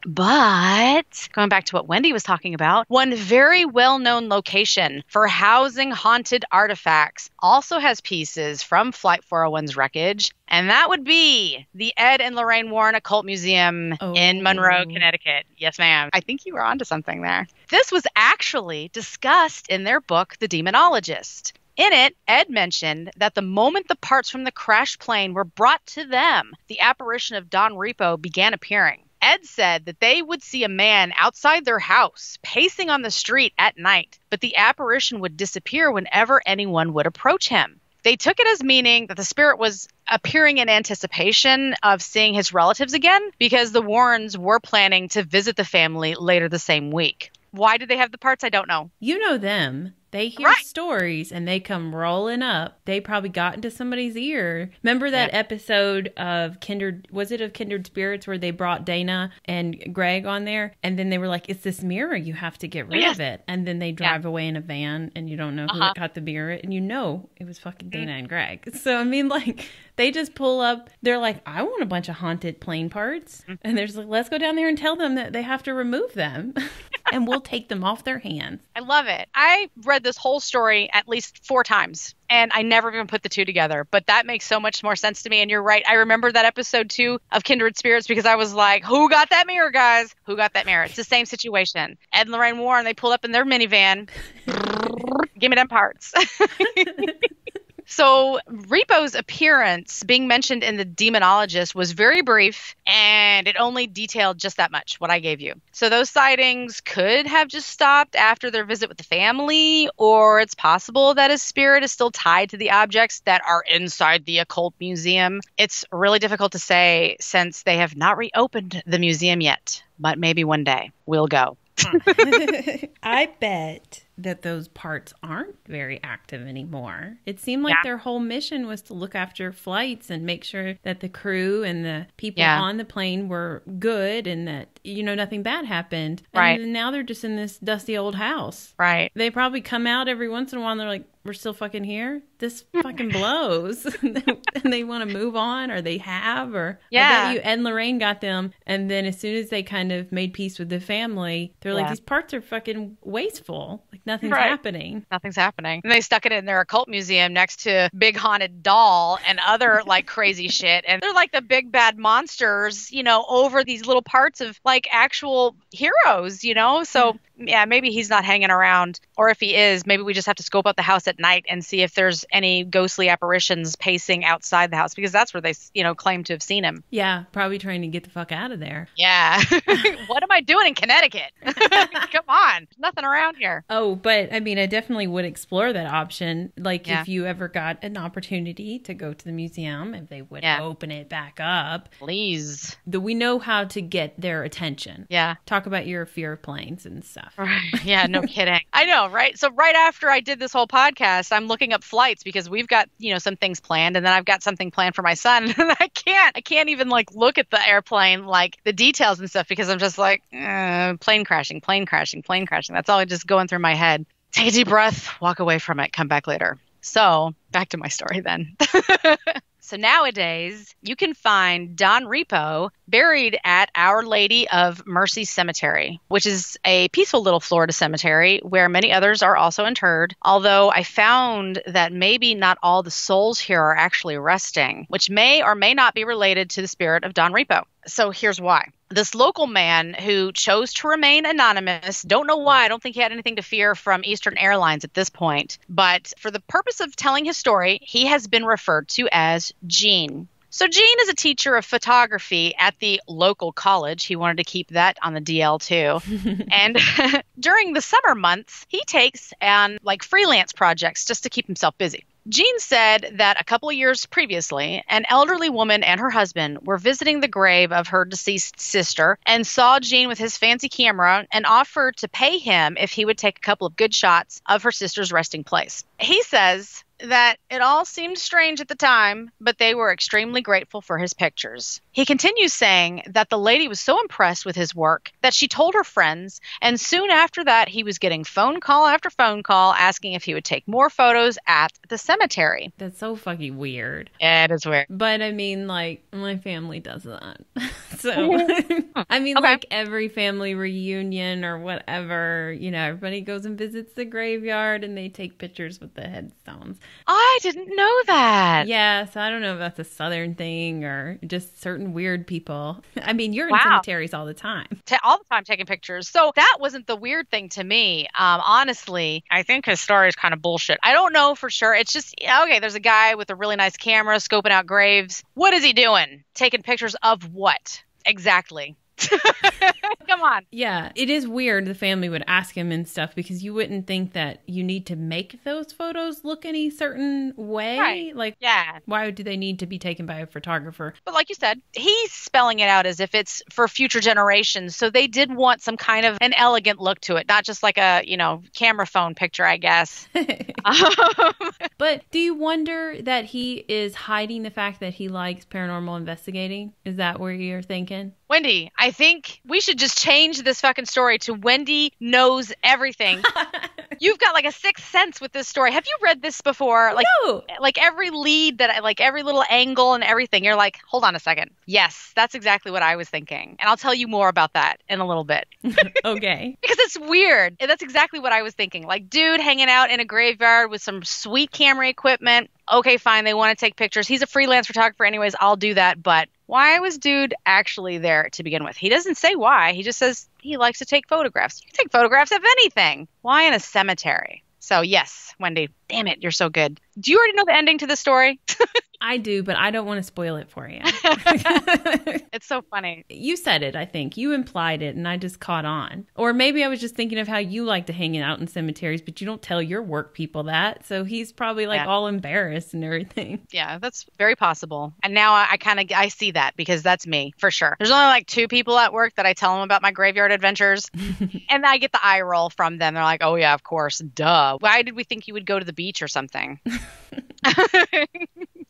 But going back to what Wendy was talking about, one very well-known location for housing haunted artifacts also has pieces from Flight 401's wreckage, and that would be the Ed and Lorraine Warren Occult Museum in Monroe, Connecticut. Yes, ma'am. I think you were onto something there. This was actually discussed in their book, The Demonologist. In it, Ed mentioned that the moment the parts from the crashed plane were brought to them, the apparition of Don Repo began appearing. Ed said that they would see a man outside their house, pacing on the street at night, but the apparition would disappear whenever anyone would approach him. They took it as meaning that the spirit was appearing in anticipation of seeing his relatives again, because the Warrens were planning to visit the family later the same week. Why did they have the parts? I don't know. You know them. They hear stories and they come rolling up. They probably got into somebody's ear. Remember that episode of Kindred, was it of Kindred Spirits, where they brought Dana and Greg on there? And then they were like, it's this mirror, you have to get rid of it. And then they drive away in a van and you don't know who got the mirror. And you know it was fucking Dana and Greg. So, I mean, like, they just pull up. They're like, I want a bunch of haunted plane parts. And they're just like, let's go down there and tell them that they have to remove them. And we'll take them off their hands. I love it. I read this whole story at least 4 times, and I never even put the two together. But that makes so much more sense to me. And you're right. I remember that episode too of Kindred Spirits, because I was like, who got that mirror, guys? Who got that mirror? It's the same situation. Ed and Lorraine Warren, they pulled up in their minivan. Give me them parts. So Repo's appearance being mentioned in the Demonologist was very brief, and it only detailed just that much, what I gave you. So those sightings could have just stopped after their visit with the family, or it's possible that his spirit is still tied to the objects that are inside the occult museum. It's really difficult to say since they have not reopened the museum yet, but maybe one day we'll go. I bet that those parts aren't very active anymore. It seemed like their whole mission was to look after flights and make sure that the crew and the people on the plane were good and that, you know, nothing bad happened. And now they're just in this dusty old house. Right. They probably come out every once in a while and they're like, we're still fucking here? This fucking blows. And they want to move on, or they have, or I bet you Ed and Lorraine got them. And then as soon as they kind of made peace with the family, they're like, these parts are fucking wasteful. Like nothing's happening. Nothing's happening. And they stuck it in their occult museum next to Big Haunted Doll and other like crazy shit. And they're like the big bad monsters, you know, over these little parts of like actual heroes, you know? So yeah, maybe he's not hanging around. Or if he is, maybe we just have to scope out the house at night and see if there's any ghostly apparitions pacing outside the house, because that's where they, you know, claim to have seen him. Yeah, probably trying to get the fuck out of there. Yeah. What am I doing in Connecticut? Come on. There's nothing around here. Oh, but I mean, I definitely would explore that option. Like if you ever got an opportunity to go to the museum, if they would open it back up. Please. We know how to get their attention. Yeah. Talk about your fear of planes and stuff. Right. Yeah, no kidding. I know, right? So right after I did this whole podcast, I'm looking up flights because we've got, you know, some things planned, and then I've got something planned for my son. And I can't even like look at the airplane, like the details and stuff, because I'm just like, plane crashing. That's all just going through my head. Take a deep breath, walk away from it, come back later. So back to my story then. So nowadays, you can find Don Repo buried at Our Lady of Mercy Cemetery, which is a peaceful little Florida cemetery where many others are also interred. Although I found that maybe not all the souls here are actually resting, which may or may not be related to the spirit of Don Repo. So here's why. This local man who chose to remain anonymous, don't know why, I don't think he had anything to fear from Eastern Airlines at this point, but for the purpose of telling his story, he has been referred to as Gene. So Gene is a teacher of photography at the local college. He wanted to keep that on the DL too. And during the summer months, he takes on like freelance projects just to keep himself busy. Gene said that a couple of years previously, an elderly woman and her husband were visiting the grave of her deceased sister and saw Gene with his fancy camera and offered to pay him if he would take a couple of good shots of her sister's resting place. He says that it all seemed strange at the time, but they were extremely grateful for his pictures. He continues saying that the lady was so impressed with his work that she told her friends, and soon after that he was getting phone call after phone call asking if he would take more photos at the cemetery. That's so fucking weird. Yeah, it is weird. But I mean, like, my family does that. So, I mean, like every family reunion or whatever, you know, everybody goes and visits the graveyard and they take pictures with the headstones. I didn't know that. Yeah, so I don't know if that's a Southern thing or just certain weird people. I mean, you're in cemeteries all the time. All the time taking pictures. So that wasn't the weird thing to me. Honestly, I think his story is kind of bullshit. I don't know for sure. It's just, okay, there's a guy with a really nice camera scoping out graves. What is he doing? Taking pictures of what? Exactly. Come on. Yeah, it is weird the family would ask him and stuff because you wouldn't think that you need to make those photos look any certain way. Right. Like, yeah. Why do they need to be taken by a photographer? But like you said, he's spelling it out as if it's for future generations. So they did want some kind of an elegant look to it, not just like a, you know, camera phone picture, I guess. But do you wonder that he is hiding the fact that he likes paranormal investigating? Is that where you're thinking? Wendy, I think we should just change this fucking story to Wendy knows everything. You've got like a sixth sense with this story. Have you read this before? Like, no. Like every lead that like every little angle and everything, you're like, hold on a second. Yes, that's exactly what I was thinking. And I'll tell you more about that in a little bit. Okay. Because it's weird. And that's exactly what I was thinking. Like, dude hanging out in a graveyard with some sweet camera equipment. Okay, fine. They want to take pictures. He's a freelance photographer anyways. I'll do that. But why was dude actually there to begin with? He doesn't say why. He just says he likes to take photographs. You can take photographs of anything. Why in a cemetery? So yes, Wendy, damn it, you're so good. Do you already know the ending to the story? I do, but I don't want to spoil it for you. It's so funny. You said it, I think. You implied it, and I just caught on. Or maybe I was just thinking of how you like to hang out in cemeteries, but you don't tell your work people that. So he's probably like all embarrassed and everything. Yeah, that's very possible. And now I see that because that's me, for sure. There's only like 2 people at work that I tell them about my graveyard adventures. And I get the eye roll from them. They're like, oh yeah, of course, duh. Why did we think you would go to the beach or something?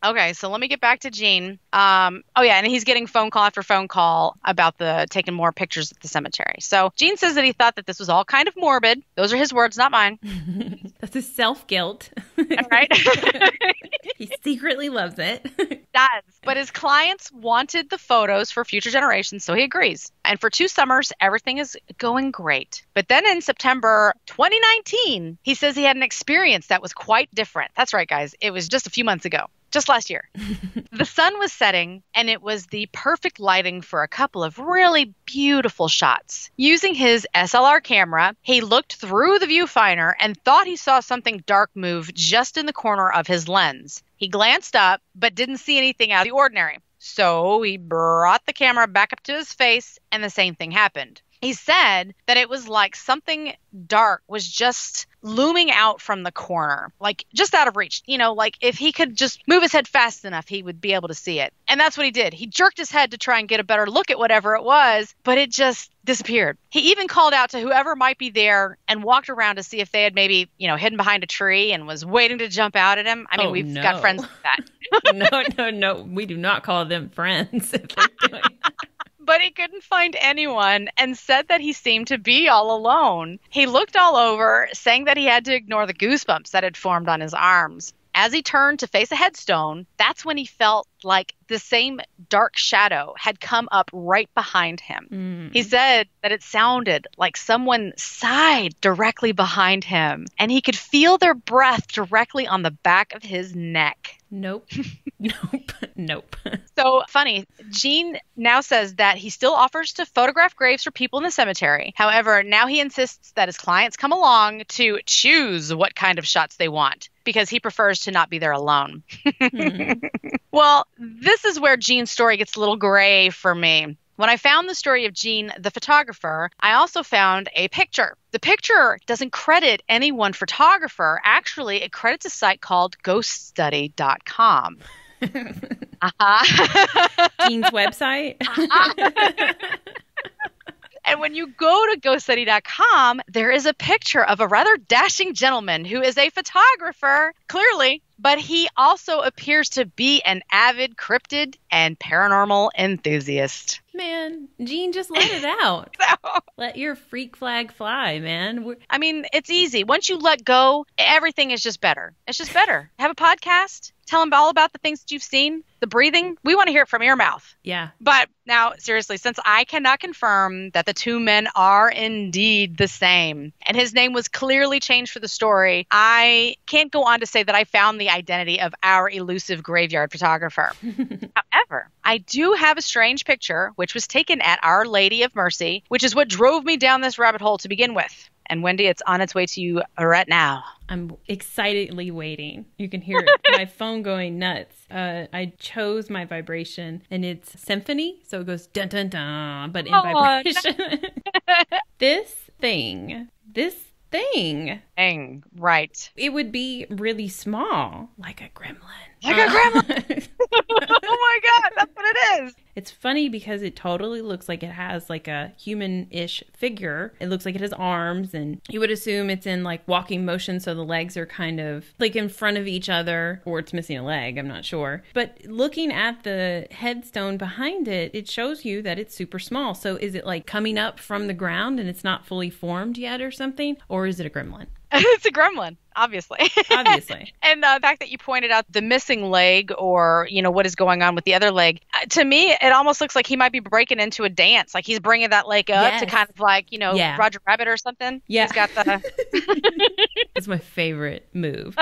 Okay, so let me get back to Gene. Oh yeah, and he's getting phone call after phone call about the taking more pictures at the cemetery. So Gene says that he thought that this was all kind of morbid. Those are his words, not mine. That's his self-guilt. Right? He secretly loves it. Does. But his clients wanted the photos for future generations, so he agrees. And for 2 summers, everything is going great. But then in September 2019, he says he had an experience that was quite different. That's right, guys. It was just a few months ago. Just last year. The sun was setting, and it was the perfect lighting for a couple of really beautiful shots. Using his SLR camera, he looked through the viewfinder and thought he saw something dark move just in the corner of his lens. He glanced up, but didn't see anything out of the ordinary. So he brought the camera back up to his face, and the same thing happened. He said that it was like something dark was just looming out from the corner, like just out of reach. You know, like if he could just move his head fast enough, he would be able to see it. And that's what he did. He jerked his head to try and get a better look at whatever it was, but it just disappeared. He even called out to whoever might be there and walked around to see if they had maybe, you know, hidden behind a tree and was waiting to jump out at him. I mean, we've got friends like that. No. We do not call them friends if they're doing that. But he couldn't find anyone and said that he seemed to be all alone. He looked all over, saying that he had to ignore the goosebumps that had formed on his arms. As he turned to face a headstone, that's when he felt like the same dark shadow had come up right behind him. He said that it sounded like someone sighed directly behind him, and he could feel their breath directly on the back of his neck. Nope. So funny. Gene now says that he still offers to photograph graves for people in the cemetery. However, now he insists that his clients come along to choose what kind of shots they want because he prefers to not be there alone. Well, this is where Gene's story gets a little gray for me. When I found the story of Gene, the photographer, I also found a picture. The picture doesn't credit any one photographer. Actually, it credits a site called ghoststudy.com. Gene's website? And when you go to ghoststudy.com, there is a picture of a rather dashing gentleman who is a photographer, clearly, but he also appears to be an avid cryptid and paranormal enthusiast. Man, Gene, just let it out. Let your freak flag fly, man. I mean, it's easy. Once you let go, everything is just better. It's just better. Have a podcast. Tell them all about the things that you've seen, the breathing. We want to hear it from your mouth. Yeah. But now, seriously, since I cannot confirm that the two men are indeed the same, and his name was clearly changed for the story, I can't go on to say that I found the identity of our elusive graveyard photographer. However, I do have a strange picture, which was taken at Our Lady of Mercy, which is what drove me down this rabbit hole to begin with. And Wendy, it's on its way to you right now. I'm excitedly waiting. You can hear it. My phone going nuts. I chose my vibration, and it's symphony, so it goes dun dun dun, but in vibration. This thing. Right. It would be really small, like a gremlin. Like a gremlin. Oh my God, that's what it is. It's funny because it totally looks like it has like a human-ish figure. It looks like it has arms, and you would assume it's in like walking motion, so the legs are kind of like in front of each other, or it's missing a leg, I'm not sure. But looking at the headstone behind it, it shows you that it's super small. So is it like coming up from the ground and it's not fully formed yet or something? Or is it a gremlin? It's a gremlin, obviously. Obviously. And the fact that you pointed out the missing leg, or, what is going on with the other leg, to me, it almost looks like he might be breaking into a dance. Like he's bringing that leg up to kind of like, Roger Rabbit or something. Yeah. He's got the... It's my favorite move.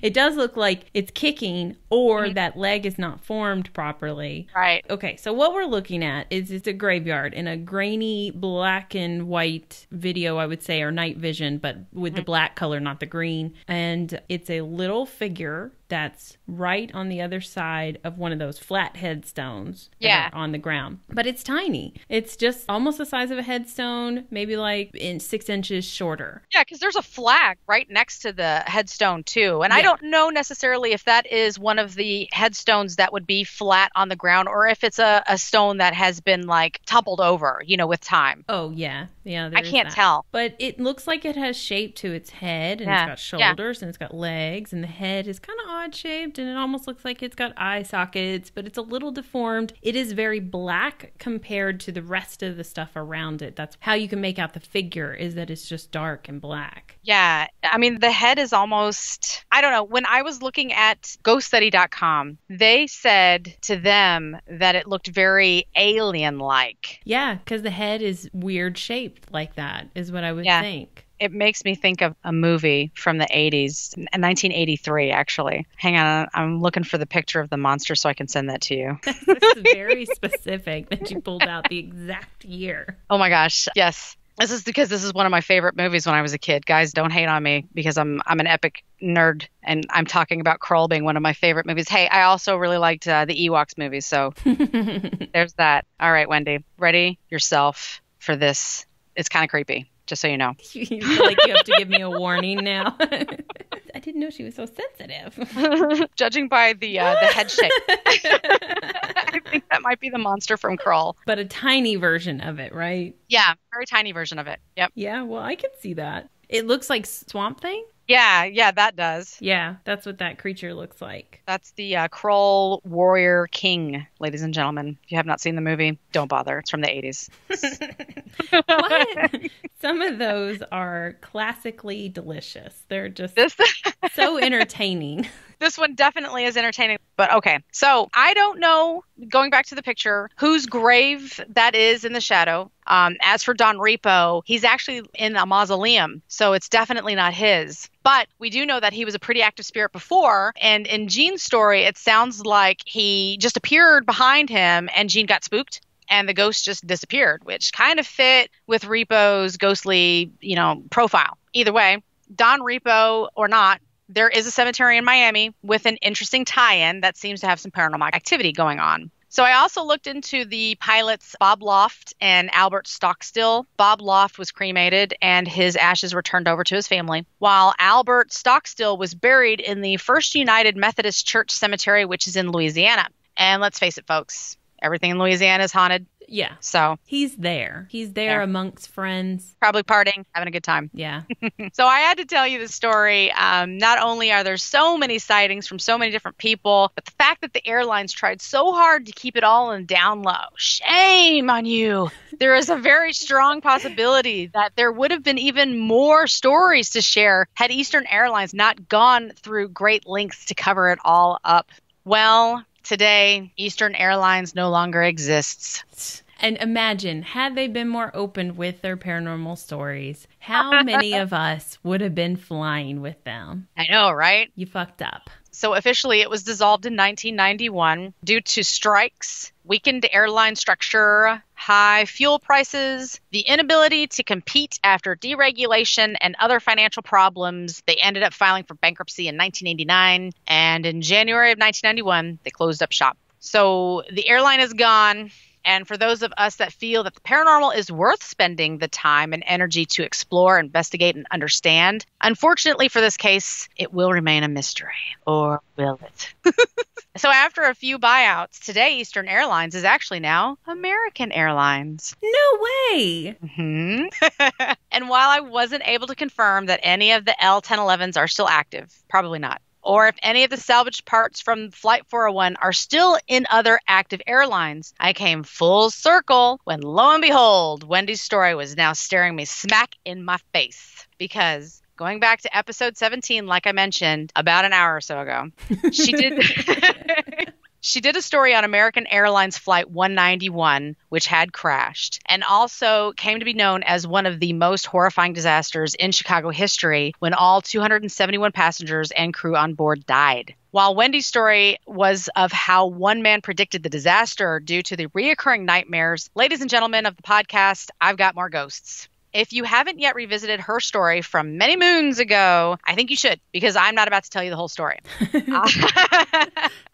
It does look like it's kicking, or that leg is not formed properly. Right. Okay, so what we're looking at is it's a graveyard in a grainy black and white video, I would say, or night vision, but with the black color, not the green. And it's a little figure that's right on the other side of one of those flat headstones that are on the ground. But it's tiny. It's just almost the size of a headstone, maybe like 6 inches shorter. Yeah, because there's a flag right next to the headstone too. And I don't know necessarily if that is one of the headstones that would be flat on the ground, or if it's a stone that has been like toppled over, with time. Oh, yeah. Yeah, I can't tell. But it looks like it has shape to its head, and it's got shoulders, and it's got legs, and the head is kind of odd shaped, and it almost looks like it's got eye sockets, but it's a little deformed. It is very black compared to the rest of the stuff around it. That's how you can make out the figure, is that it's just dark and black. Yeah. I mean, the head is almost, I don't know. When I was looking at ghoststudy.com, they said to them that it looked very alien-like. Yeah, because the head is weird shaped like that, is what I would think. It makes me think of a movie from the 80s, 1983, actually. Hang on, I'm looking for the picture of the monster so I can send that to you. It's very specific that you pulled out the exact year. Oh my gosh, yes. This is because this is one of my favorite movies when I was a kid. Guys, don't hate on me because I'm an epic nerd, and I'm talking about Krull being one of my favorite movies. Hey, I also really liked the Ewoks movies, so there's that. All right, Wendy, ready yourself for this. It's kind of creepy. Just so you know. You feel like you have to give me a warning now. I didn't know she was so sensitive. Judging by the head shape. I think that might be the monster from Krull. But a tiny version of it, right? Yeah, very tiny version of it. Yep. Yeah, well, I can see that. It looks like Swamp Thing? Yeah, that does. Yeah, that's what that creature looks like. That's the Krull Warrior King, ladies and gentlemen. If you have not seen the movie, don't bother. It's from the 80s. What? Some of those are classically delicious. They're just so entertaining. This one definitely is entertaining. But okay, so I don't know, going back to the picture, whose grave that is in the shadow. As for Don Repo, he's actually in a mausoleum, so it's definitely not his. But we do know that he was a pretty active spirit before, and in Gene's story, it sounds like he just appeared behind him and Gene got spooked and the ghost just disappeared, which kind of fit with Repo's ghostly, profile. Either way, Don Repo or not, there is a cemetery in Miami with an interesting tie-in that seems to have some paranormal activity going on. So I also looked into the pilots Bob Loft and Albert Stockstill. Bob Loft was cremated and his ashes were turned over to his family, while Albert Stockstill was buried in the First United Methodist Church Cemetery, which is in Louisiana. And let's face it, folks, Everything in Louisiana is haunted. Yeah. So he's there. He's there amongst friends. Probably partying, having a good time. Yeah. So I had to tell you the story. Not only are there so many sightings from so many different people, but the fact that the airlines tried so hard to keep it all in down low. Shame on you. There is a very strong possibility that there would have been even more stories to share had Eastern Airlines not gone through great lengths to cover it all up. Well, today, Eastern Airlines no longer exists. And imagine, had they been more open with their paranormal stories, how many of us would have been flying with them? I know, right? You fucked up. So officially, it was dissolved in 1991 due to strikes, weakened airline structure, high fuel prices, the inability to compete after deregulation, and other financial problems. They ended up filing for bankruptcy in 1989, and in January of 1991, they closed up shop. So the airline is gone. And for those of us that feel that the paranormal is worth spending the time and energy to explore, investigate, and understand, unfortunately for this case, it will remain a mystery. Or will it? So after a few buyouts, today Eastern Airlines is actually now American Airlines. No way! Mm-hmm. And while I wasn't able to confirm that any of the L-1011s are still active, probably not, or if any of the salvaged parts from Flight 401 are still in other active airlines, I came full circle when, lo and behold, Wendy's story was now staring me smack in my face. Because going back to episode 17, like I mentioned, about an hour or so ago, she did a story on American Airlines Flight 191, which had crashed, and also came to be known as one of the most horrifying disasters in Chicago history when all 271 passengers and crew on board died. While Wendy's story was of how one man predicted the disaster due to the reoccurring nightmares, ladies and gentlemen of the podcast, I've got more ghosts. If you haven't yet revisited her story from many moons ago, I think you should, because I'm not about to tell you the whole story.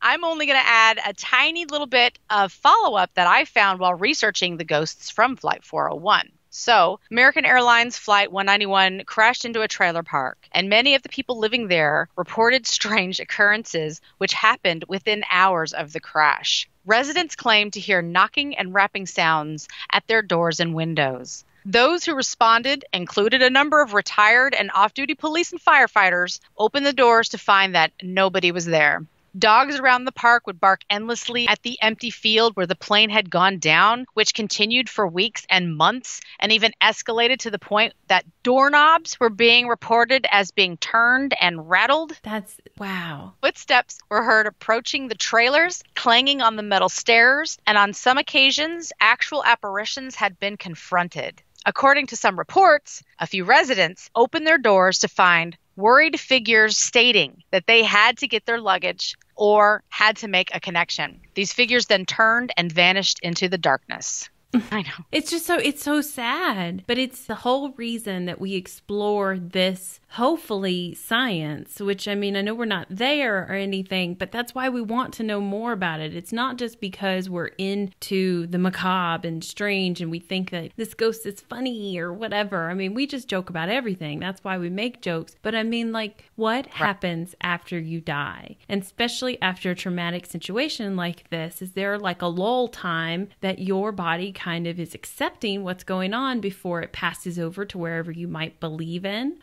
I'm only going to add a tiny little bit of follow-up that I found while researching the ghosts from Flight 401. So, American Airlines Flight 191 crashed into a trailer park, and many of the people living there reported strange occurrences which happened within hours of the crash. Residents claimed to hear knocking and rapping sounds at their doors and windows. Those who responded included a number of retired and off-duty police and firefighters, opened the doors to find that nobody was there. Dogs around the park would bark endlessly at the empty field where the plane had gone down, which continued for weeks and months, and even escalated to the point that doorknobs were being reported as being turned and rattled. That's wow. Footsteps were heard approaching the trailers, clanging on the metal stairs, and on some occasions, actual apparitions had been confronted. According to some reports, a few residents opened their doors to find worried figures stating that they had to get their luggage or had to make a connection. These figures then turned and vanished into the darkness. I know. It's so sad, but it's the whole reason that we explore this, hopefully, science, which, I mean, I know we're not there or anything, but that's why we want to know more about it. It's not just because we're into the macabre and strange and we think that this ghost is funny or whatever. I mean, we just joke about everything. That's why we make jokes. But I mean, like, what happens after you die? And especially after a traumatic situation like this, is there like a lull time that your body kind of is accepting what's going on before it passes over to wherever you might believe in?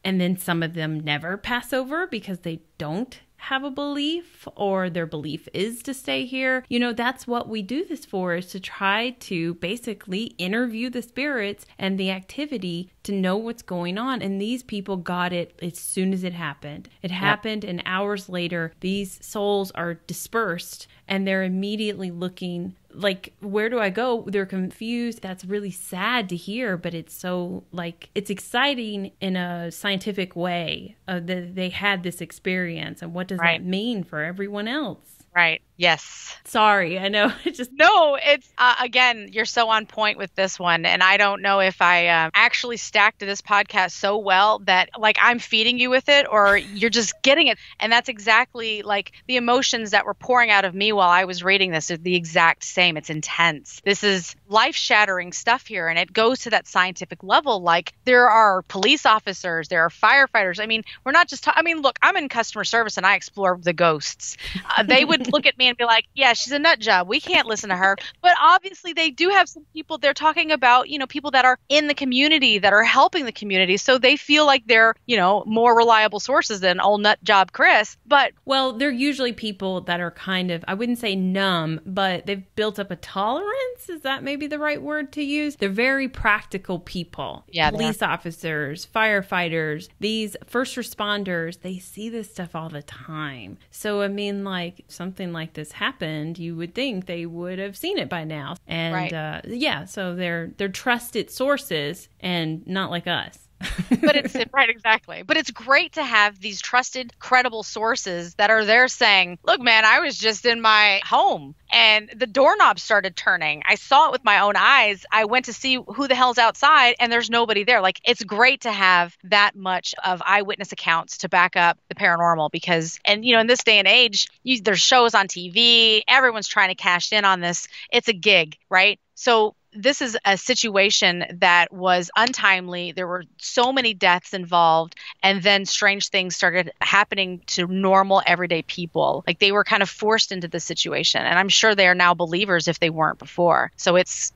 And then some of them never pass over because they don't have a belief, or their belief is to stay here. You know, that's what we do this for, is to try to basically interview the spirits and the activity to know what's going on. And these people got it as soon as it happened. It happened, and hours later, these souls are dispersed and they're immediately looking like, where do I go? They're confused. That's really sad to hear, but it's so, like, it's exciting in a scientific way that they had this experience, and what does that mean for everyone else? Right. Yes. Sorry. I know. No, it's, again, you're so on point with this one. And I don't know if I actually stacked this podcast so well that, like, I'm feeding you with it or you're just getting it. And that's exactly, like, the emotions that were pouring out of me while I was reading this are the exact same. It's intense. This is life-shattering stuff here. And it goes to that scientific level. Like, there are police officers, there are firefighters. I mean, we're not just, look, I'm in customer service and I explore the ghosts. They would look at me and be like, yeah, she's a nut job. We can't listen to her. But obviously they do have some people they're talking about, people that are in the community that are helping the community. So they feel like they're, more reliable sources than old nut job Chris. But well, they're usually people that are kind of, I wouldn't say numb, but they've built up a tolerance. Is that maybe the right word to use? They're very practical people. Yeah, police officers, firefighters, these first responders, they see this stuff all the time. So, I mean, like, something like this happened, you would think they would have seen it by now. And right. So they're trusted sources and not like us. But it's right, exactly. But it's great to have these trusted, credible sources that are there saying, look, man, I was just in my home and the doorknob started turning. I saw it with my own eyes. I went to see who the hell's outside and there's nobody there. Like, it's great to have that much of eyewitness accounts to back up the paranormal because, and in this day and age, there's shows on TV. Everyone's trying to cash in on this. It's a gig, right? So this is a situation that was untimely. There were so many deaths involved, and then strange things started happening to normal, everyday people. Like, they were kind of forced into the situation, and I'm sure they are now believers if they weren't before. So it's,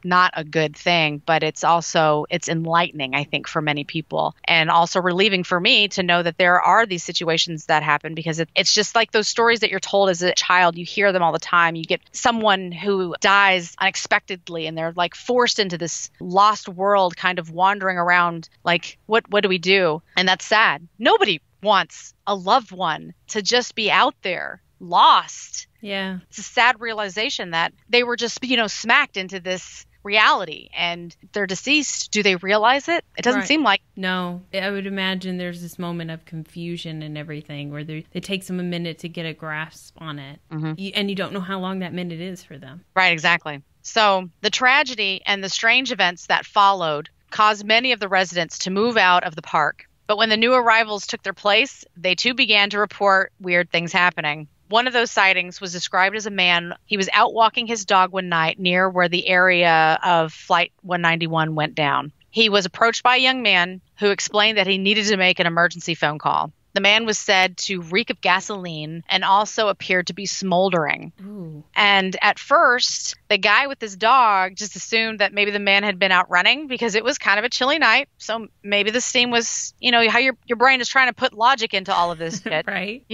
not a good thing, but it's enlightening, I think, for many people, and also relieving for me to know that there are these situations that happen because it's just like those stories that you're told as a child. You hear them all the time. You get someone who dies unexpectedly, and they're like forced into this lost world, kind of wandering around like, what do we do? And that's sad. Nobody wants a loved one to just be out there lost. Yeah. It's a sad realization that they were just, smacked into this reality and they're deceased. Do they realize it? It doesn't seem like. No, I would imagine there's this moment of confusion and everything where it takes them a minute to get a grasp on it. Mm-hmm. And you don't know how long that minute is for them. Right, exactly. So the tragedy and the strange events that followed caused many of the residents to move out of the park. But when the new arrivals took their place, they too began to report weird things happening. One of those sightings was described as a man. He was out walking his dog one night near where the area of Flight 191 went down. He was approached by a young man who explained that he needed to make an emergency phone call. The man was said to reek of gasoline and also appeared to be smoldering. Ooh. And at first, the guy with his dog just assumed that maybe the man had been out running because it was kind of a chilly night. So maybe the steam was, how your brain is trying to put logic into all of this shit. Right.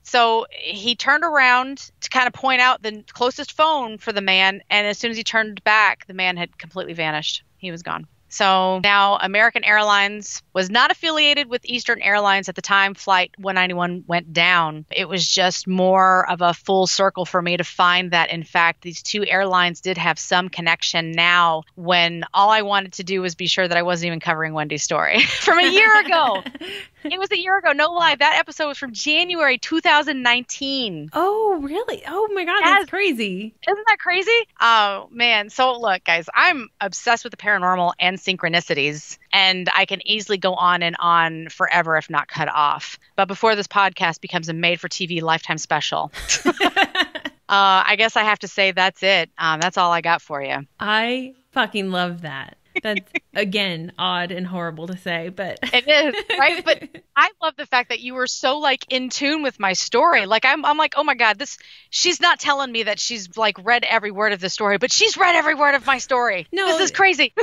So he turned around to kind of point out the closest phone for the man. And as soon as he turned back, the man had completely vanished. He was gone. So now American Airlines was not affiliated with Eastern Airlines at the time Flight 191 went down. It was just more of a full circle for me to find that, in fact, these two airlines did have some connection now when all I wanted to do was be sure that I wasn't even covering Wendy's story from a year ago. It was a year ago. No lie. That episode was from January 2019. Oh, really? Oh, my God. Yes. That's crazy. Isn't that crazy? Oh, man. So, look, guys, I'm obsessed with the paranormal and synchronicities, and I can easily go on and on forever if not cut off. But before this podcast becomes a made-for-TV Lifetime special, I guess I have to say that's it. That's all I got for you. I fucking love that. That's, again, odd and horrible to say, but it is, right? But I love the fact that you were so like in tune with my story. Like I'm like, oh my God, she's not telling me that she's like read every word of the story, but she's read every word of my story. No, this is crazy.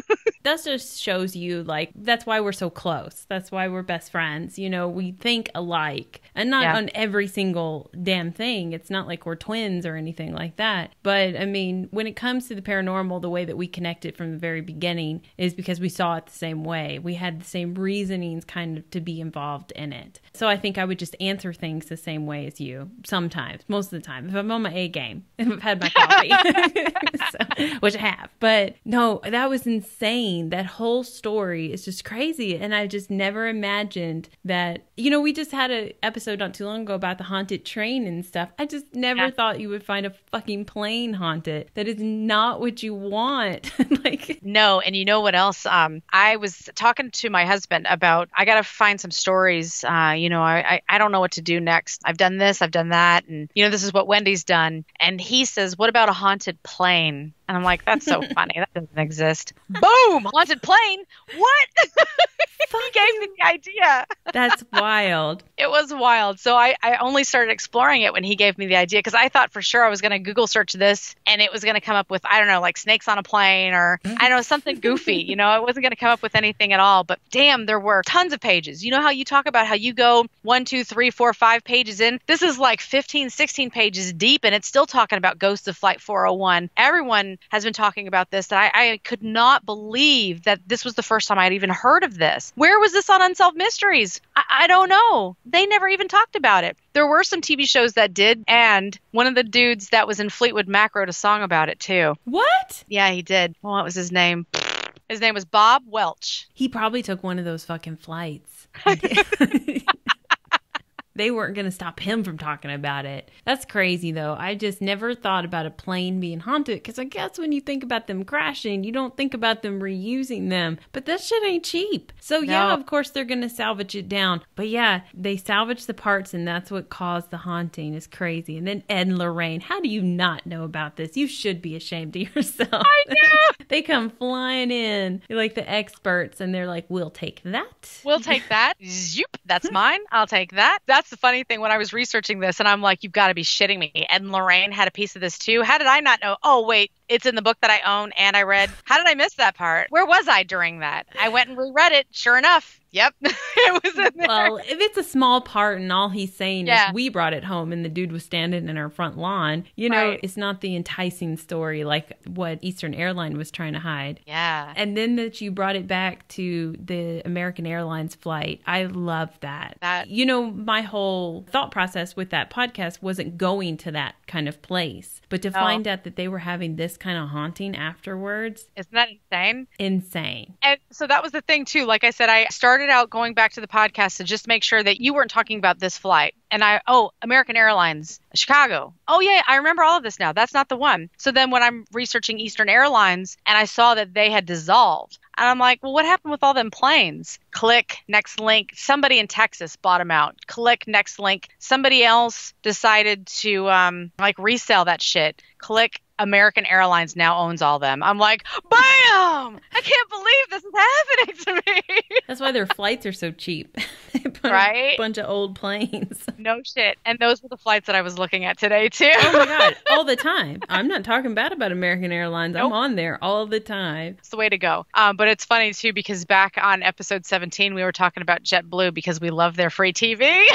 That just shows you, like, that's why we're so close. That's why we're best friends. We think alike, and not on every single damn thing. It's not like we're twins or anything like that. But I mean, when it comes to the paranormal, the way that we connected from the very beginning is because we saw it the same way. We had the same reasonings kind of to be involved in it. So I think I would just answer things the same way as you sometimes, most of the time, if I'm on my A game, if I've had my coffee, which I have. But no, that was insane. That whole story is just crazy. And I just never imagined that, we just had an episode not too long ago about the haunted train and stuff. I just never thought you would find a fucking plane haunted. That is not what you want. No, and you know what else? I was talking to my husband about, I got to find some stories. I don't know what to do next. I've done this, I've done that. And, this is what Wendy's done. And he says, what about a haunted plane? And I'm like, that's so funny. That doesn't exist. Boom! Haunted plane? What? He gave me the idea. That's wild. It was wild. So I only started exploring it when he gave me the idea because I thought for sure I was going to Google search this and it was going to come up with, I don't know, like snakes on a plane or I don't know, something goofy. You know, it wasn't going to come up with anything at all. But damn, there were tons of pages. You know how you talk about how you go 1, 2, 3, 4, 5 pages in? This is like 15, 16 pages deep and it's still talking about Ghosts of Flight 401. Everyone has been talking about this. That I could not believe that this was the first time I'd even heard of this. Where was this on Unsolved Mysteries? I don't know. They never even talked about it. There were some TV shows that did, and one of the dudes that was in Fleetwood Mac wrote a song about it too. What? Yeah, he did. Well, what was his name? His name was Bob Welch. He probably took one of those fucking flights. They weren't going to stop him from talking about it. That's crazy, though. I just never thought about a plane being haunted because I guess when you think about them crashing, you don't think about them reusing them. But that shit ain't cheap. So, yeah, of course, they're going to salvage it down. But, yeah, they salvage the parts, and that's what caused the haunting. It's crazy. And then Ed and Lorraine, how do you not know about this? You should be ashamed of yourself. I know. They come flying in. They're like the experts, and they're like, we'll take that. We'll take that. Zoop. That's mine. I'll take that. That's the funny thing when I was researching this, and I'm like, you've got to be shitting me. Ed and Lorraine had a piece of this too. How did I not know? Oh, wait, it's in the book that I own and I read. How did I miss that part? Where was I during that? I went and reread it. Sure enough. Yep. It was in there. Well, if it's a small part and all he's saying is we brought it home and the dude was standing in our front lawn, you know, it's not the enticing story like what Eastern Airlines was trying to hide. Yeah. And then that you brought it back to the American Airlines flight. I love that. You know, my whole thought process with that podcast wasn't going to that kind of place, but to find out that they were having this kind of haunting afterwards. Isn't that insane? Insane. And so that was the thing too. Like I said, I started out going back to the podcast to just make sure that you weren't talking about this flight. And American Airlines, Chicago. Oh yeah, I remember all of this now. That's not the one. So then when I'm researching Eastern Airlines and I saw that they had dissolved, and I'm like, well, what happened with all them planes? Click, next link. Somebody in Texas bought them out. Click, next link. Somebody else decided to resell that shit. Click, American Airlines now owns all them. I'm like, bam! I can't believe this is happening to me. That's why their flights are so cheap. They put right? a bunch of old planes. No shit. And those were the flights that I was looking at today, too. Oh, my God. All the time. I'm not talking bad about American Airlines. Nope. I'm on there all the time. It's the way to go. But it's funny, too, because back on episode 17, we were talking about JetBlue because we love their free TV.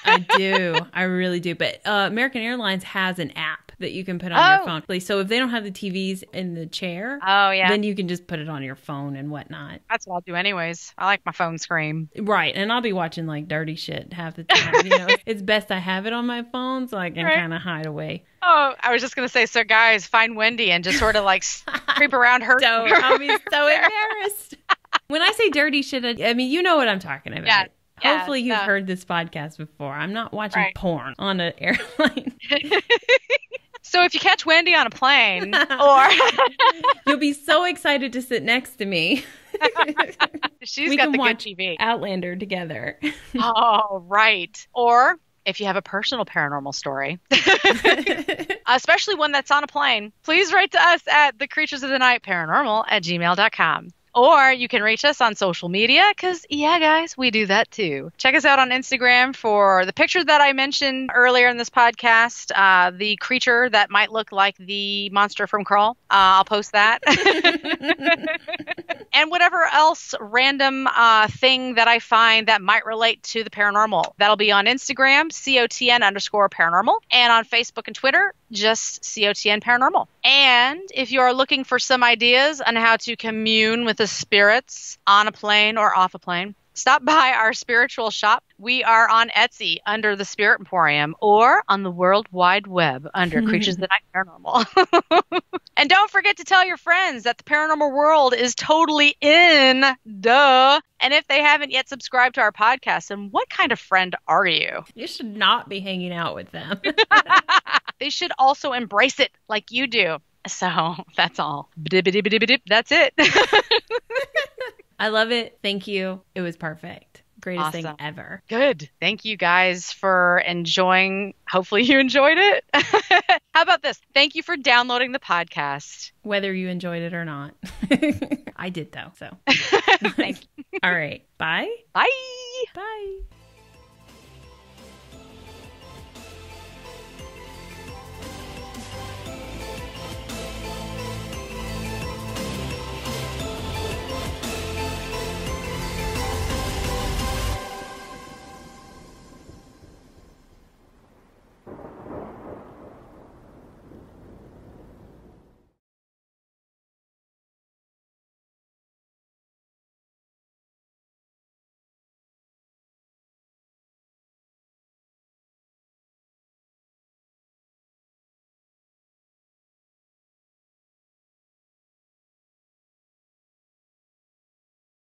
I do. I really do. But American Airlines has an app that you can put on your phone. So if they don't have the TVs in the chair, then you can just put it on your phone and whatnot. That's what I'll do anyways. I like my phone screen. Right. And I'll be watching like dirty shit half the time. You know, it's best I have it on my phone so I can kind of hide away. Oh, I was just going to say, so guys, find Wendy and just sort of like creep around her. I'll be so embarrassed. When I say dirty shit, I mean, you know what I'm talking about. Yeah. Hopefully you've heard this podcast before. I'm not watching porn on an airline. So if you catch Wendy on a plane, or you'll be so excited to sit next to me. She's got the good TV. Outlander together. Oh, right. Or if you have a personal paranormal story, especially one that's on a plane, please write to us at thecreaturesofthenight@gmail.com. Or you can reach us on social media because, yeah, guys, we do that too. Check us out on Instagram for the picture that I mentioned earlier in this podcast, the creature that might look like the monster from Crawl. I'll post that. And whatever else random thing that I find that might relate to the paranormal. That'll be on Instagram, COTN_paranormal. And on Facebook and Twitter, just COTN Paranormal. And if you are looking for some ideas on how to commune with the spirits on a plane or off a plane, stop by our spiritual shop. We are on Etsy under the Spirit Emporium or on the World Wide Web under Creatures of the Night Paranormal. And don't forget to tell your friends that the paranormal world is totally in. Duh. And if they haven't yet subscribed to our podcast, then what kind of friend are you? You should not be hanging out with them. They should also embrace it like you do. So that's all. That's it. I love it. Thank you. It was perfect. Greatest thing ever. Good. Thank you guys for enjoying. Hopefully you enjoyed it. How about this? Thank you for downloading the podcast. Whether you enjoyed it or not. I did though. So thank you. All right. Bye. Bye. Bye.